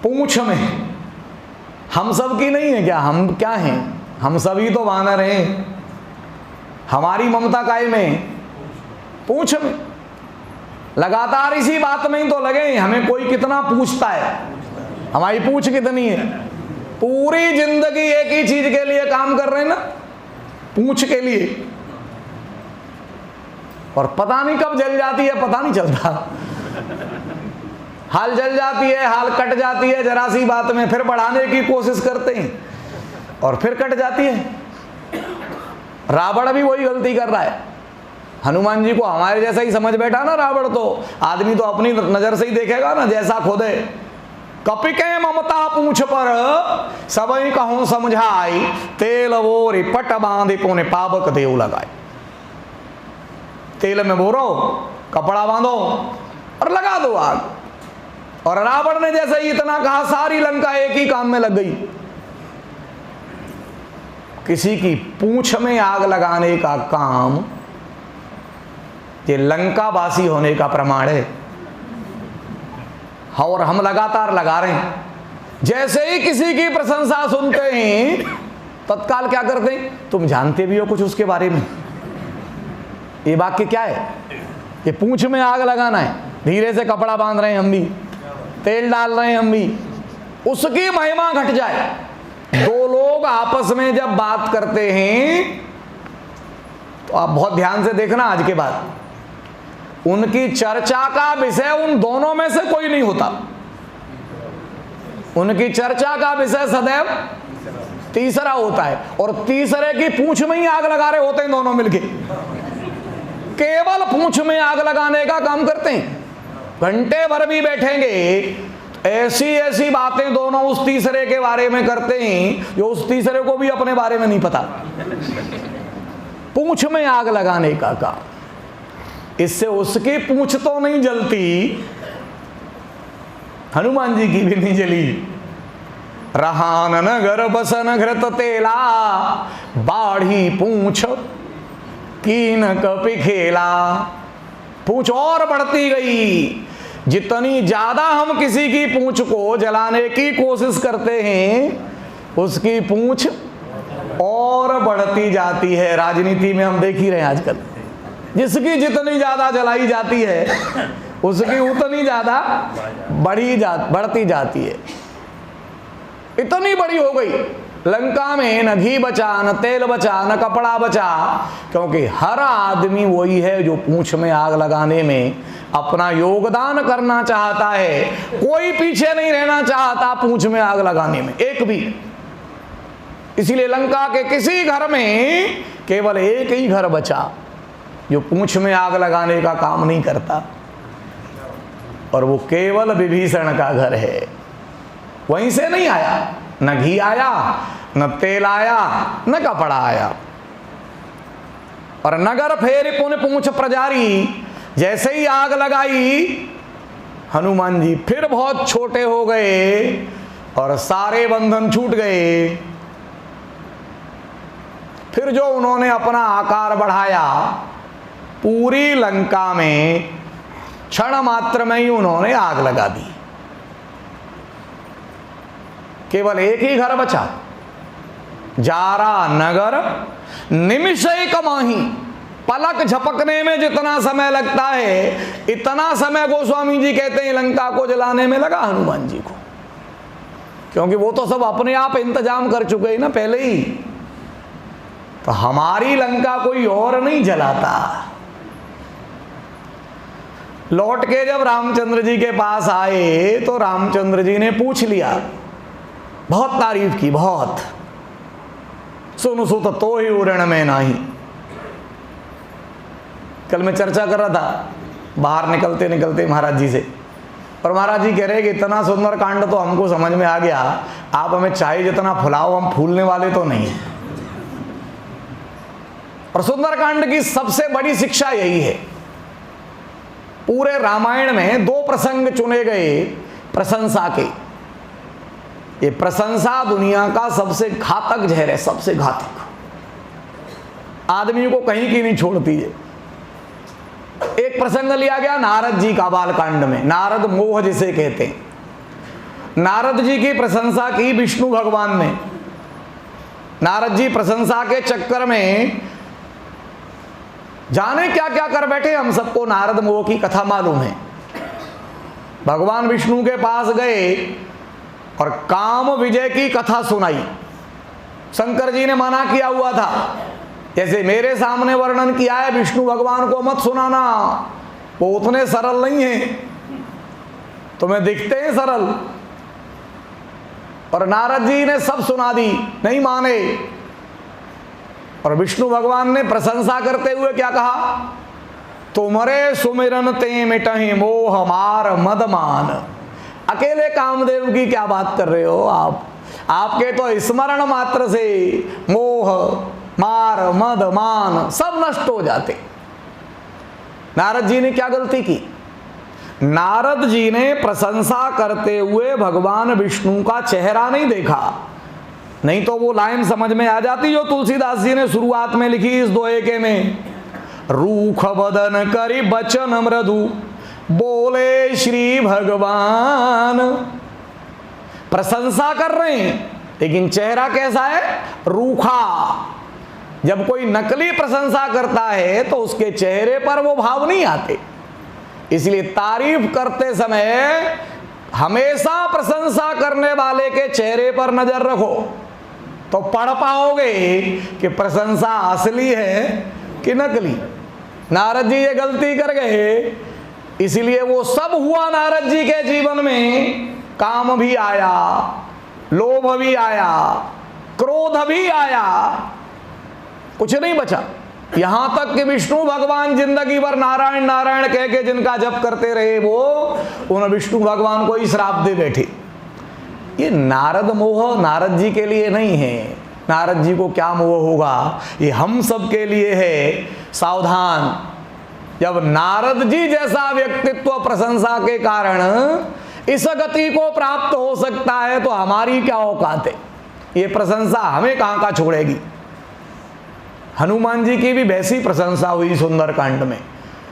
पूंछ में। हम सब की नहीं है क्या? हम क्या हैं? हम सभी तो वानर हैं। हमारी ममता काहे में? पूंछ में। लगातार इसी बात में ही तो लगे, हमें कोई कितना पूछता है, हमारी पूंछ कितनी है। पूरी जिंदगी एक ही चीज के लिए काम कर रहे हैं ना, पूंछ के लिए। और पता नहीं कब जल जाती है, पता नहीं चलता। हाल जल जाती है, हाल कट जाती है जरा सी बात में, फिर बढ़ाने की कोशिश करते हैं और फिर कट जाती है। रावण भी वही गलती कर रहा है। हनुमान जी को हमारे जैसा ही समझ बैठा ना रावण, तो आदमी तो अपनी नजर से ही देखेगा ना, जैसा खोदे। कपिके ममता पूंछ पर, सबई कहूं समझाई, तेल वो रिपट बांधे कोने पावक देव लगाए। तेल में बोरो, कपड़ा बांधो और लगा दो आग। और रावण ने जैसे ही इतना कहा, सारी लंका एक ही काम में लग गई। किसी की पूंछ में आग लगाने का काम ये लंका वासी होने का प्रमाण है। और हम लगातार लगा रहे हैं। जैसे ही किसी की प्रशंसा सुनते हैं तत्काल क्या करते हैं? तुम जानते भी हो कुछ उसके बारे में? ये वाक्य क्या है? ये पूंछ में आग लगाना है। धीरे से कपड़ा बांध रहे हैं हम भी, तेल डाल रहे हैं हम भी, उसकी महिमा घट जाए। दो लोग आपस में जब बात करते हैं तो आप बहुत ध्यान से देखना आज के बाद, उनकी चर्चा का विषय उन दोनों में से कोई नहीं होता। उनकी चर्चा का विषय सदैव तीसरा होता है, और तीसरे की पूंछ में ही आग लगा रहे होते हैं दोनों मिलके। केवल पूंछ में आग लगाने का काम करते हैं। घंटे भर भी बैठेंगे, ऐसी ऐसी बातें दोनों उस तीसरे के बारे में करते हैं जो उस तीसरे को भी अपने बारे में नहीं पता। पूंछ में आग लगाने का काम। इससे उसकी पूंछ तो नहीं जलती, हनुमान जी की भी नहीं जली। रहान नगर बसन घृत तेला, बाढ़ी पूंछ कीन कपि खेला। पूंछ और बढ़ती गई। जितनी ज्यादा हम किसी की पूंछ को जलाने की कोशिश करते हैं, उसकी पूंछ और बढ़ती जाती है। राजनीति में हम देख ही रहे हैं आजकल, जिसकी जितनी ज्यादा जलाई जाती है उसकी उतनी ज्यादा बढ़ती जाती है। इतनी बड़ी हो गई, लंका में न घी बचा, न तेल बचा, न कपड़ा बचा, क्योंकि हर आदमी वही है जो पूंछ में आग लगाने में अपना योगदान करना चाहता है। कोई पीछे नहीं रहना चाहता पूंछ में आग लगाने में, एक भी। इसीलिए लंका के किसी घर में केवल एक ही घर बचा जो पूंछ में आग लगाने का काम नहीं करता, और वो केवल विभीषण का घर है। वहीं से नहीं आया, न घी आया, न तेल आया, न कपड़ा आया। और नगर फेर पुन पूंछ प्रजारी, जैसे ही आग लगाई हनुमान जी फिर बहुत छोटे हो गए और सारे बंधन छूट गए। फिर जो उन्होंने अपना आकार बढ़ाया, पूरी लंका में क्षण मात्र में ही उन्होंने आग लगा दी। केवल एक ही घर बचा, जारा नगर निमिषैक माही। पलक झपकने में जितना समय लगता है, इतना समय गोस्वामी जी कहते हैं लंका को जलाने में लगा हनुमान जी को, क्योंकि वो तो सब अपने आप इंतजाम कर चुके हैं ना पहले ही। तो हमारी लंका कोई और नहीं जलाता। लौट के जब रामचंद्र जी के पास आए तो रामचंद्र जी ने पूछ लिया, बहुत तारीफ की, बहुत। सुन सुत तो ही उरण में नाही। कल मैं चर्चा कर रहा था बाहर निकलते निकलते महाराज जी से, और महाराज जी कह रहे कि इतना सुंदर कांड तो हमको समझ में आ गया, आप हमें चाहे जितना फुलाओ, हम फूलने वाले तो नहीं। और सुंदर कांड की सबसे बड़ी शिक्षा यही है। पूरे रामायण में दो प्रसंग चुने गए प्रशंसा के। ये प्रशंसा दुनिया का सबसे घातक जहर है, सबसे घातक, आदमी को कहीं की नहीं छोड़ती है। एक प्रसंग लिया गया नारद जी का बालकांड में, नारद मोह जिसे कहते हैं। नारद जी की प्रशंसा की विष्णु भगवान ने। नारद जी प्रशंसा के चक्कर में जाने क्या क्या कर बैठे। हम सबको नारद मोह की कथा मालूम है। भगवान विष्णु के पास गए और काम विजय की कथा सुनाई। शंकर जी ने मना किया हुआ था, जैसे मेरे सामने वर्णन किया है, विष्णु भगवान को मत सुनाना, वो उतने सरल नहीं है, तुम्हें दिखते हैं सरल। और नारद जी ने सब सुना दी, नहीं माने। और विष्णु भगवान ने प्रशंसा करते हुए क्या कहा, तुम्हारे सुमिरन ते मिटहि मोह मार मदमान। अकेले कामदेव की क्या बात कर रहे हो आप? आपके तो स्मरण मात्र से मोह मार मद मान सब नष्ट हो जाते। नारद जी ने क्या गलती की? नारद जी ने प्रशंसा करते हुए भगवान विष्णु का चेहरा नहीं देखा, नहीं तो वो लाइन समझ में आ जाती जो तुलसीदास जी ने शुरुआत में लिखी इस दोहे में, रूख बदन करी बचन मृदु बोले श्री भगवान। प्रशंसा कर रहे हैं लेकिन चेहरा कैसा है? रूखा। जब कोई नकली प्रशंसा करता है तो उसके चेहरे पर वो भाव नहीं आते। इसलिए तारीफ करते समय हमेशा प्रशंसा करने वाले के चेहरे पर नजर रखो, तो पढ़ पाओगे कि प्रशंसा असली है कि नकली। नारद जी ये गलती कर गए, इसीलिए वो सब हुआ नारद जी के जीवन में। काम भी आया, लोभ भी आया, क्रोध भी आया, कुछ नहीं बचा। यहां तक कि विष्णु भगवान जिंदगी भर नारायण नारायण कह के जिनका जप करते रहे, वो उन विष्णु भगवान को ही श्राप दे बैठे। ये नारद मोह नारद जी के लिए नहीं है। नारद जी को क्या मोह होगा, ये हम सब के लिए है। सावधान, जब नारद जी जैसा व्यक्तित्व प्रशंसा के कारण इस गति को प्राप्त हो सकता है, तो हमारी क्या औकात है। ये प्रशंसा हमें कहां का छोड़ेगी। हनुमान जी की भी वैसी प्रशंसा हुई सुंदरकांड में।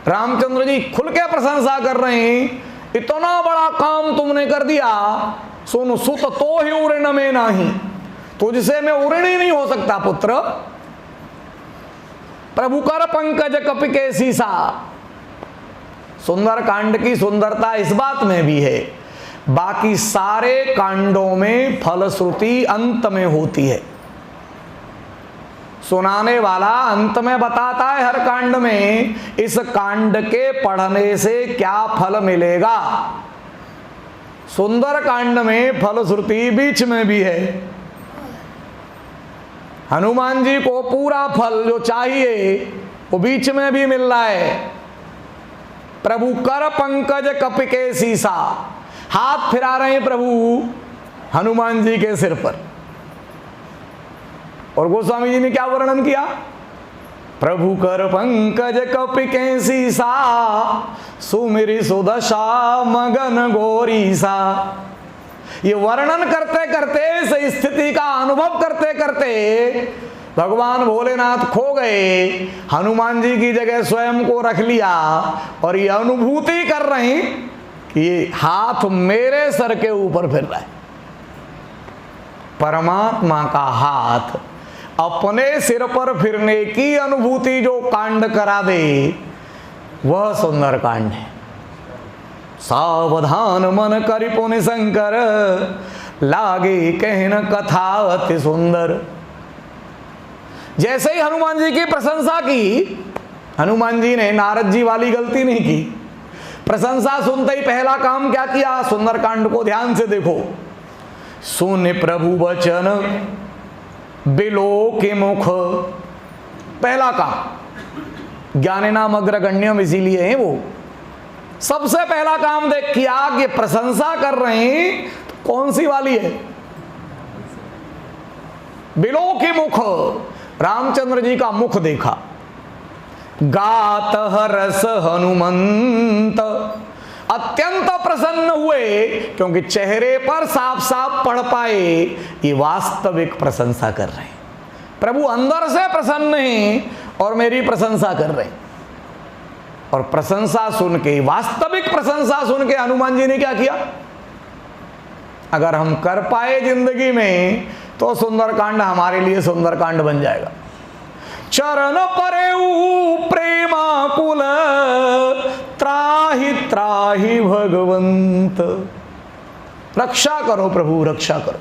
रामचंद्र जी खुल के प्रशंसा कर रहे हैं, इतना बड़ा काम तुमने कर दिया, सुन सुत तो ही उऋण में नहीं, तुझसे मैं उऋण ही नहीं हो सकता पुत्र। प्रभु कर पंकज कपि के सीसा। सुंदरकांड की सुंदरता इस बात में भी है, बाकी सारे कांडों में फलश्रुति अंत में होती है। सुनाने वाला अंत में बताता है हर कांड में, इस कांड के पढ़ने से क्या फल मिलेगा। सुंदर कांड में फलश्रुति बीच में भी है। हनुमान जी को पूरा फल जो चाहिए वो बीच में भी मिल रहा है। प्रभु कर पंकज कपि के सीसा, हाथ फिरा रहे हैं प्रभु हनुमान जी के सिर पर। और गोस्वामी जी ने क्या वर्णन किया, प्रभु कर पंकज कपि के सीसा, सुमिरि सुदशा मगन गोरीसा। ये वर्णन करते करते, इस स्थिति का अनुभव करते करते भगवान भोलेनाथ खो गए। हनुमान जी की जगह स्वयं को रख लिया और ये अनुभूति कर रहे हैं कि ये हाथ मेरे सर के ऊपर फिर रहा है। परमात्मा का हाथ अपने सिर पर फिरने की अनुभूति जो कांड करा दे, वह सुंदर कांड है। सावधान मन करि पुनि शंकर, लागे कहन कथा अति सुंदर। जैसे ही हनुमान जी की प्रशंसा की, हनुमान जी ने नारद जी वाली गलती नहीं की। प्रशंसा सुनते ही पहला काम क्या किया, सुंदरकांड को ध्यान से देखो। सुन प्रभु वचन बिलो के मुख, पहला काम। ज्ञाने नाम अग्रगण्यम इसीलिए है वो। सबसे पहला काम देख किया कि प्रशंसा कर रहे हैं, तो कौन सी वाली है, बिलो के मुख। रामचंद्र जी का मुख देखा। गात हरस हनुमंत, अत्यंत प्रसन्न हुए, क्योंकि चेहरे पर साफ साफ पढ़ पाए ये वास्तविक प्रशंसा कर रहे हैं। प्रभु अंदर से प्रसन्न हैं और मेरी प्रशंसा कर रहे हैं। और प्रशंसा सुन के, वास्तविक प्रशंसा सुन के हनुमान जी ने क्या किया, अगर हम कर पाए जिंदगी में तो सुंदरकांड हमारे लिए सुंदरकांड बन जाएगा। चरण परेऊ प्रेमाकुल, त्राहि त्राहि भगवंत। रक्षा करो प्रभु, रक्षा करो।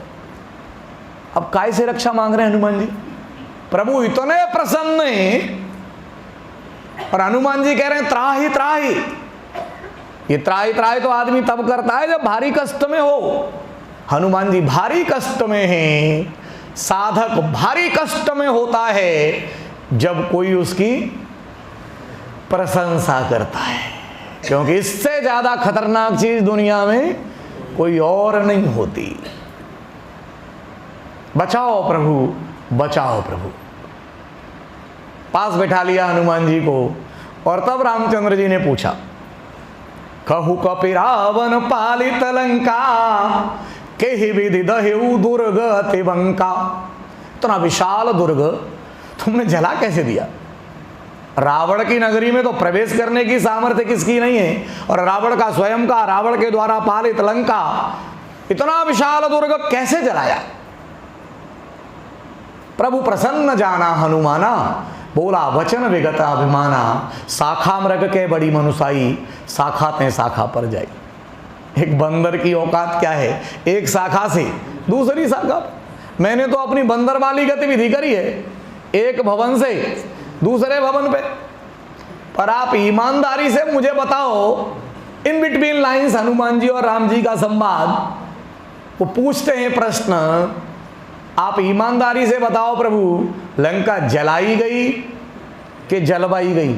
अब काय से रक्षा मांग रहे हैं हनुमान जी। प्रभु इतने प्रसन्न हैं और हनुमान जी कह रहे हैं त्राहि त्राहि। ये त्राहि त्राहि तो आदमी तब करता है जब भारी कष्ट में हो। हनुमान जी भारी कष्ट में हैं। साधक भारी कष्ट में होता है जब कोई उसकी प्रशंसा करता है, क्योंकि इससे ज्यादा खतरनाक चीज दुनिया में कोई और नहीं होती। बचाओ प्रभु, बचाओ प्रभु। पास बैठा लिया हनुमान जी को और तब रामचंद्र जी ने पूछा, कहु कपि रावण पालित लंका, केहि विधि दहेउ दुर्ग अति बंका। इतना विशाल दुर्ग तुमने जला कैसे दिया। रावण की नगरी में तो प्रवेश करने की सामर्थ्य किसकी नहीं है, और रावण का स्वयं का, रावण के द्वारा पालित लंका, इतना विशाल दुर्ग कैसे जलाया। प्रभु प्रसन्न जाना हनुमाना, बोला वचन विगता अभिमाना। शाखा मृग के बड़ी मनुसाई, शाखा ते शाखा पर जाई। एक बंदर की औकात क्या है, एक शाखा से दूसरी शाखा। मैंने तो अपनी बंदर वाली गतिविधि करी है, एक भवन से दूसरे भवन पे। पर आप ईमानदारी से मुझे बताओ, in between lines Hanuman ji और राम जी का संवाद, वो पूछते हैं प्रश्न, आप ईमानदारी से बताओ प्रभु, लंका जलाई गई कि जलवाई गई?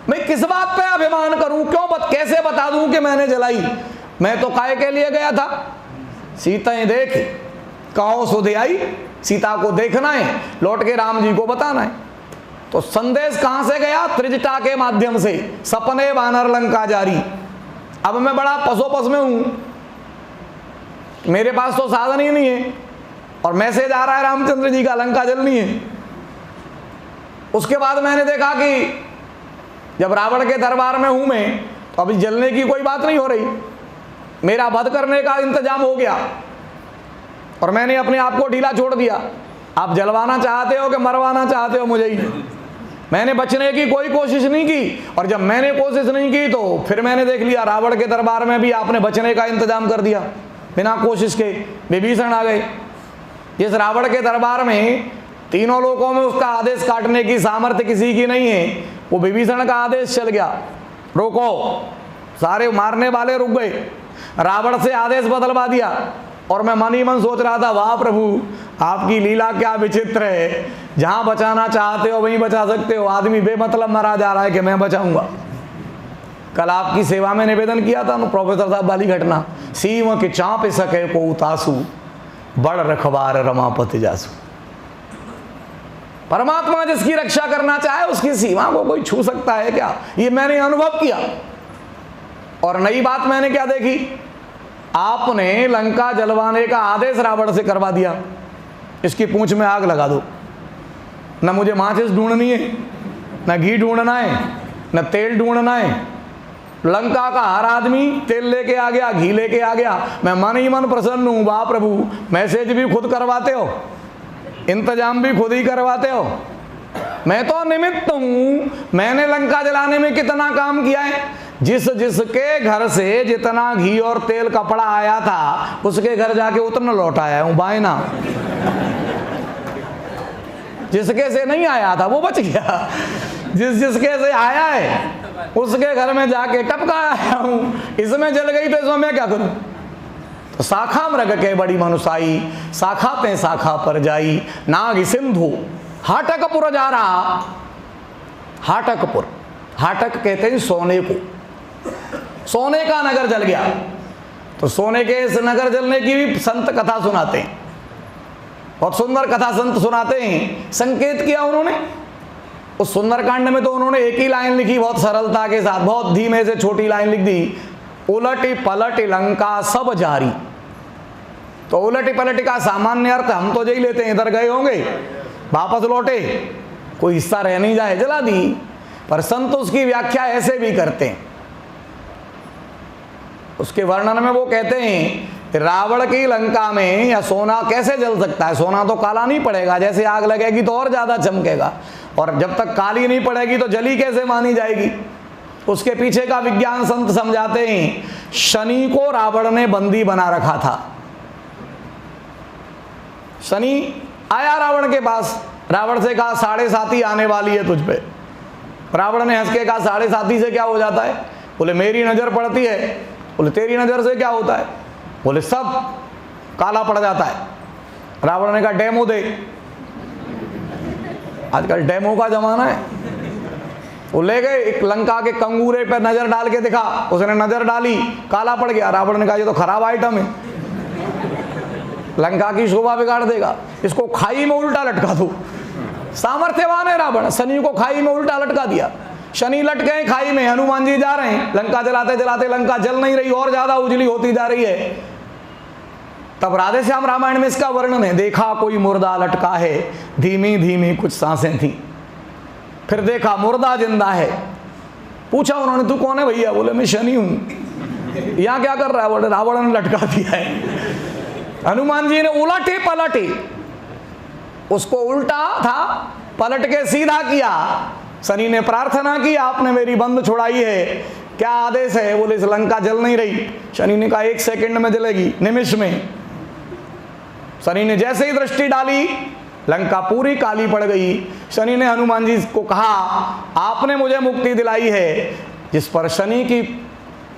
मैं किस बात पे अभिमान करूं, कैसे बता दूं कि मैंने जलाई? मैं तो काय के लिए गया था? सीताएं देख कहो सुधि आई, सीता को देखना है, लौट के राम जी को बताना है। तो संदेश कहां से गया? त्रिजटा के माध्यम से, सपने वानर लंका जारी। अब मैं बड़ा पसोपस में हूं, मेरे पास तो साधन ही नहीं है, और मैसेज आ रहा है रामचंद्र जी का, लंका जलनी है। उसके बाद मैंने देखा कि जब रावण के दरबार में हूं मैं, तो अभी जलने की कोई बात नहीं हो रही, मेरा वध करने का इंतजाम हो गया, और मैंने अपने आप को ढीला छोड़ दिया। आप जलवाना चाहते हो कि मरवाना चाहते हो मुझे ही? मैंने बचने की कोई कोशिश नहीं की, और जब मैंने कोशिश नहीं की तो फिर मैंने देख लिया रावण के दरबार में भी आपने बचने का इंतजाम कर दिया बिना कोशिश के। विभीषण आ गए। जिस रावण के दरबार में तीनों लोकों में उसका आदेश काटने की सामर्थ्य किसी की नहीं है, वो विभीषण का आदेश चल गया, रोको। सारे मारने वाले रुक गए, रावण से आदेश बदलवा दिया। और मैं मन ही मन सोच रहा था, वाह प्रभु, आपकी लीला क्या विचित्र है, जहां बचाना चाहते हो वहीं बचा सकते हो। आदमी बेमतलब मरा जा रहा है कि मैं बचाऊंगा। कल आपकी सेवा में निवेदन किया था प्रोफेसर साहब वाली घटना, सीम के चाँप सके को उतासू, बड़ रखवार रमापति जासू। परमात्मा जिसकी रक्षा करना चाहे उसकी सीमा को कोई छू सकता है क्या? ये मैंने अनुभव किया। और नई बात मैंने क्या देखी, आपने लंका जलवाने का आदेश रावण से करवा दिया, इसकी पूंछ में आग लगा दो। न मुझे माचिस ढूंढनी है, न घी ढूंढना है, न तेल ढूंढना है। लंका का हर आदमी तेल लेके आ गया, घी लेके आ गया। मैं मन ही मन प्रसन्न हूं, वाह प्रभु, मैसेज भी खुद करवाते हो, इंतजाम भी खुद ही करवाते हो। मैं तो निमित्त हूं। मैंने लंका जलाने में कितना काम किया है? जिसके घर से जितना घी और तेल कपड़ा आया था, उसके घर जाके उतना लौट आया हूं, बायना। जिसके से नहीं आया था वो बच गया, जिसके से आया है उसके घर में जाके टपका आया हूं। इसमें जल गई तो इसमें मैं क्या करूं? तो शाखा मृग के बड़ी मनुसाई, शाखा ते शाखा पर जाई, नाग सिंधु हाटकपुर जा रहा। हाटकपुर, हाटक कहते हैं सोने को, सोने का नगर जल गया। तो सोने के इस नगर जलने की भी संत कथा सुनाते हैं, बहुत सुंदर कथा संत सुनाते हैं। संकेत किया उन्होंने उस सुंदरकांड में, तो उन्होंने एक ही लाइन लिखी बहुत सरलता के साथ, बहुत धीमे से छोटी लाइन लिख दी, उलटी पलटी लंका सब जारी। तो उलटी पलटी का सामान्य अर्थ हम तो यही लेते हैं, इधर गए होंगे वापस लौटे, कोई हिस्सा रह नहीं जाए, जला दी। पर संत उसकी व्याख्या ऐसे भी करते हैं। उसके वर्णन में वो कहते हैं, रावण की लंका में या सोना कैसे जल सकता है? सोना तो काला नहीं पड़ेगा, जैसे आग लगेगी तो और ज्यादा चमकेगा, और जब तक काली नहीं पड़ेगी तो जली कैसे मानी जाएगी? उसके पीछे का विज्ञान संत समझाते हैं, शनि को रावण ने बंदी बना रखा था। शनि आया रावण के पास, रावण से कहा 7.5 आने वाली है तुझ पे। रावण ने हंस के कहा 7.5 से क्या हो जाता है? बोले मेरी नजर पड़ती है। बोले तेरी नजर से क्या होता है? बोले सब काला पड़ जाता है। रावण ने कहा डेमो दे। आजकल डेमो का जमाना है। वो ले गए, एक लंका के कंगूरे पर नजर डाल के दिखा, उसने नजर डाली, काला पड़ गया। रावण ने कहा ये तो खराब आइटम है, लंका की शोभा बिगाड़ देगा, इसको खाई में उल्टा लटका दो। सामर्थ्यवान है रावण, शनि को खाई में उल्टा लटका दिया। शनि लट गए खाई में, हनुमान जी जा रहे हैं, लंका जलाते जलाते लंका जल नहीं रही, और ज्यादा उजली होती जा रही है। तब राधे श्याम रामायण में इसका वर्णन है, देखा कोई मुर्दा लटका है, धीमी धीमी कुछ सांसें थी। फिर देखा मुर्दा जिंदा है। पूछा उन्होंने तू कौन है भैया? बोले मैं शनि हूं। यहाँ क्या कर रहा है? बोले रावण ने लटका दिया है। हनुमान जी ने उलटे पलटे, उसको उल्टा था पलट के सीधा किया। शनि ने प्रार्थना की, आपने मेरी बंद छुड़ाई है, क्या आदेश है? बोले इस लंका जल नहीं रही। शनि ने कहा 1 सेकंड में जलेगी, निमिष में। शनि ने जैसे ही दृष्टि डाली, लंका पूरी काली पड़ गई। शनि ने हनुमान जी को कहा, आपने मुझे मुक्ति दिलाई है, जिस पर शनि की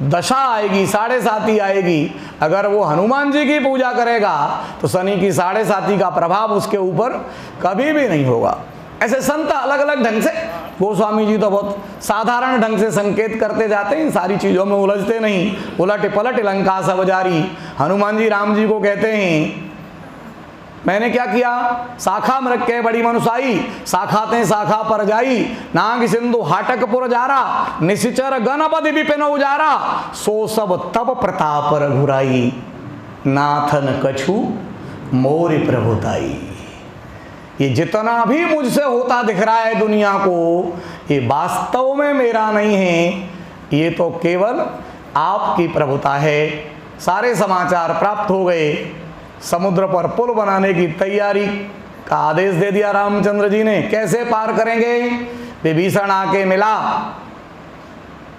दशा आएगी, 7.5 आएगी, अगर वो हनुमान जी की पूजा करेगा तो शनि की 7.5 का प्रभाव उसके ऊपर कभी भी नहीं होगा। ऐसे संत अलग अलग ढंग से, गोस्वामी जी तो बहुत साधारण ढंग से संकेत करते जाते हैं, सारी चीज़ों में उलझते नहीं। उलट पलट लंका सब जारी। हनुमान जी राम जी को कहते हैं, मैंने क्या किया? शाखा मृग के बड़ी मनुसाई, शाखाते शाखा पर जाई, नाग सिंधु हाटकपुर जारा, निशिचर गणपति विपिन उजारा, सो सब तब प्रताप रघुराई, नाथन कछु मोर प्रभुताई। ये जितना भी मुझसे होता दिख रहा है दुनिया को, ये वास्तव में मेरा नहीं है, ये तो केवल आपकी प्रभुता है। सारे समाचार प्राप्त हो गए। समुद्र पर पुल बनाने की तैयारी का आदेश दे दिया रामचंद्र जी ने। कैसे पार करेंगे? विभीषण आके मिला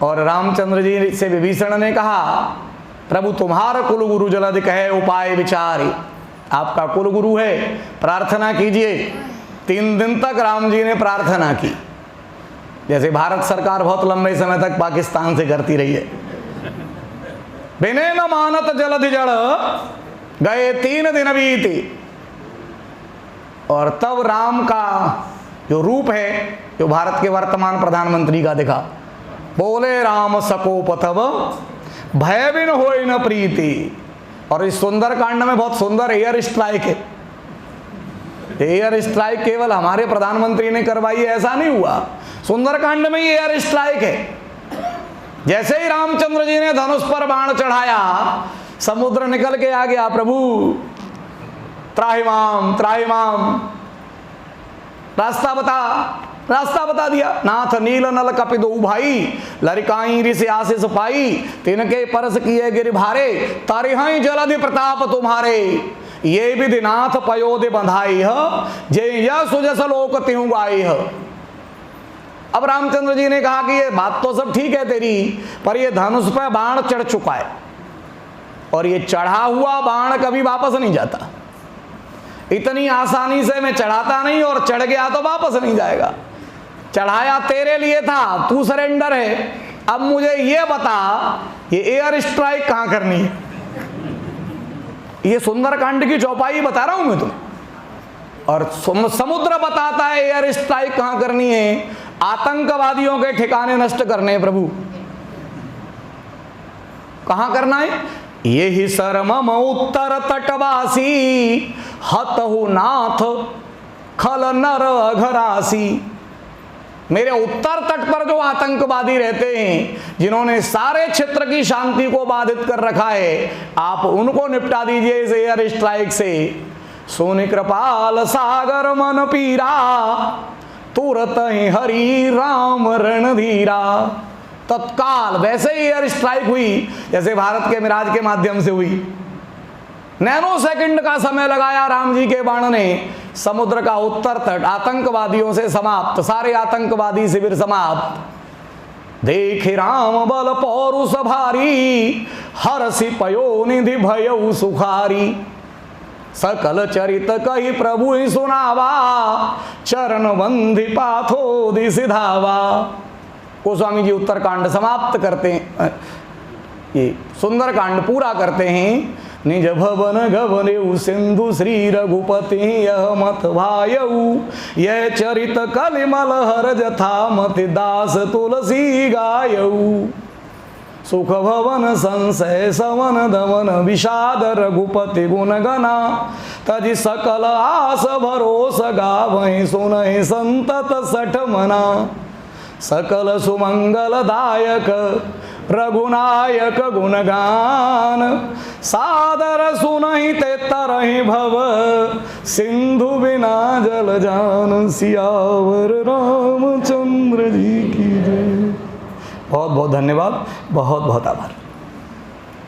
और रामचंद्र जी से विभीषण ने कहा, प्रभु तुम्हारा कुल गुरु जलधि कहे उपाय विचारी। आपका कुल गुरु है, प्रार्थना कीजिए। 3 दिन तक राम जी ने प्रार्थना की, जैसे भारत सरकार बहुत लंबे समय तक पाकिस्तान से करती रही है। बिने न मानत जलधि जड़ गए 3 दिन बीते। और तब राम का जो रूप है, जो भारत के वर्तमान प्रधानमंत्री का दिखा। बोले राम सकोप तब भय बिन होई न प्रीति। और इस सुंदर कांड में बहुत सुंदर एयर स्ट्राइक है। एयर स्ट्राइक केवल हमारे प्रधानमंत्री ने करवाई, ऐसा नहीं हुआ। सुंदर कांड में ही एयर स्ट्राइक है। जैसे ही रामचंद्र जी ने धनुष पर बाण चढ़ाया, समुद्र निकल के आ गया। प्रभु त्राहिमाम त्राहिमाम, रास्ता बता दिया। नाथ नील नल कपिदो भाई, लरिकाई ऋषि आशीष पाई, तिनके परस किए गिर भारे, तारिहाई जलधि प्रताप तुम्हारे, ये विधि नाथ पयोधि बंधाई है, जे यह सुजस लोक तिहु गाई है। अब रामचंद्र जी ने कहा कि ये बात तो सब ठीक है तेरी, पर ये धनुष पर बाण चढ़ चुका है और ये चढ़ा हुआ बाण कभी वापस नहीं जाता। इतनी आसानी से मैं चढ़ाता नहीं, और चढ़ गया तो वापस नहीं जाएगा। चढ़ाया तेरे लिए था, तू सरेंडर है। अब मुझे ये बता, ये एयर स्ट्राइक कहां करनी है? ये सुंदरकांड की चौपाई बता रहा हूं मैं तुम्हें। और समुद्र बताता है एयर स्ट्राइक कहां करनी है। आतंकवादियों के ठिकाने नष्ट करने हैं प्रभु। कहां करना है? ये ही शर्म उत्तर तटवासी, हतहु नाथ खल नर अघरासी। मेरे उत्तर तट पर जो आतंकवादी रहते हैं, जिन्होंने सारे क्षेत्र की शांति को बाधित कर रखा है, आप उनको निपटा दीजिए इस एयर स्ट्राइक से। सोनि कृपाल सागर मन पीरा, तुरत ही हरि राम रणधीरा। तत्काल वैसे ही एयर स्ट्राइक हुई जैसे भारत के मिराज के माध्यम से हुई। नैनो सेकंड का समय लगाया राम जी के बाण ने। समुद्र का उत्तर तट आतंकवादियों से समाप्त, सारे आतंकवादी शिविर समाप्त। देखे राम बल पौरुष भारी, हरसि पयो निधि भयउ सुखारी। सकल चरित कही प्रभु ही सुनावा, चरण बंधि पाथो सिधावा। गोस्वामी जी उत्तरकांड समाप्त करते हैं, ये सुंदरकांड पूरा करते हैं। निज भवन गवनेउ सिंधु श्री रघुपति यह मत भायऊ, यह चरित कलिमल हर जथा मति दास तुलसी गायऊ। सुख भवन संशय सवन दमन विषाद रघुपति गुण गना, तजि सकल आस भरोस गावहि सुनहि संतत सठ मना। सकल सुमंगलदायक रघुनायक गुणगान, सादर सुनहि ते तरहि भव, सिंधु बिना जल जान। सियावर रामचंद्र जी की जय। बहुत बहुत धन्यवाद, बहुत बहुत आभार।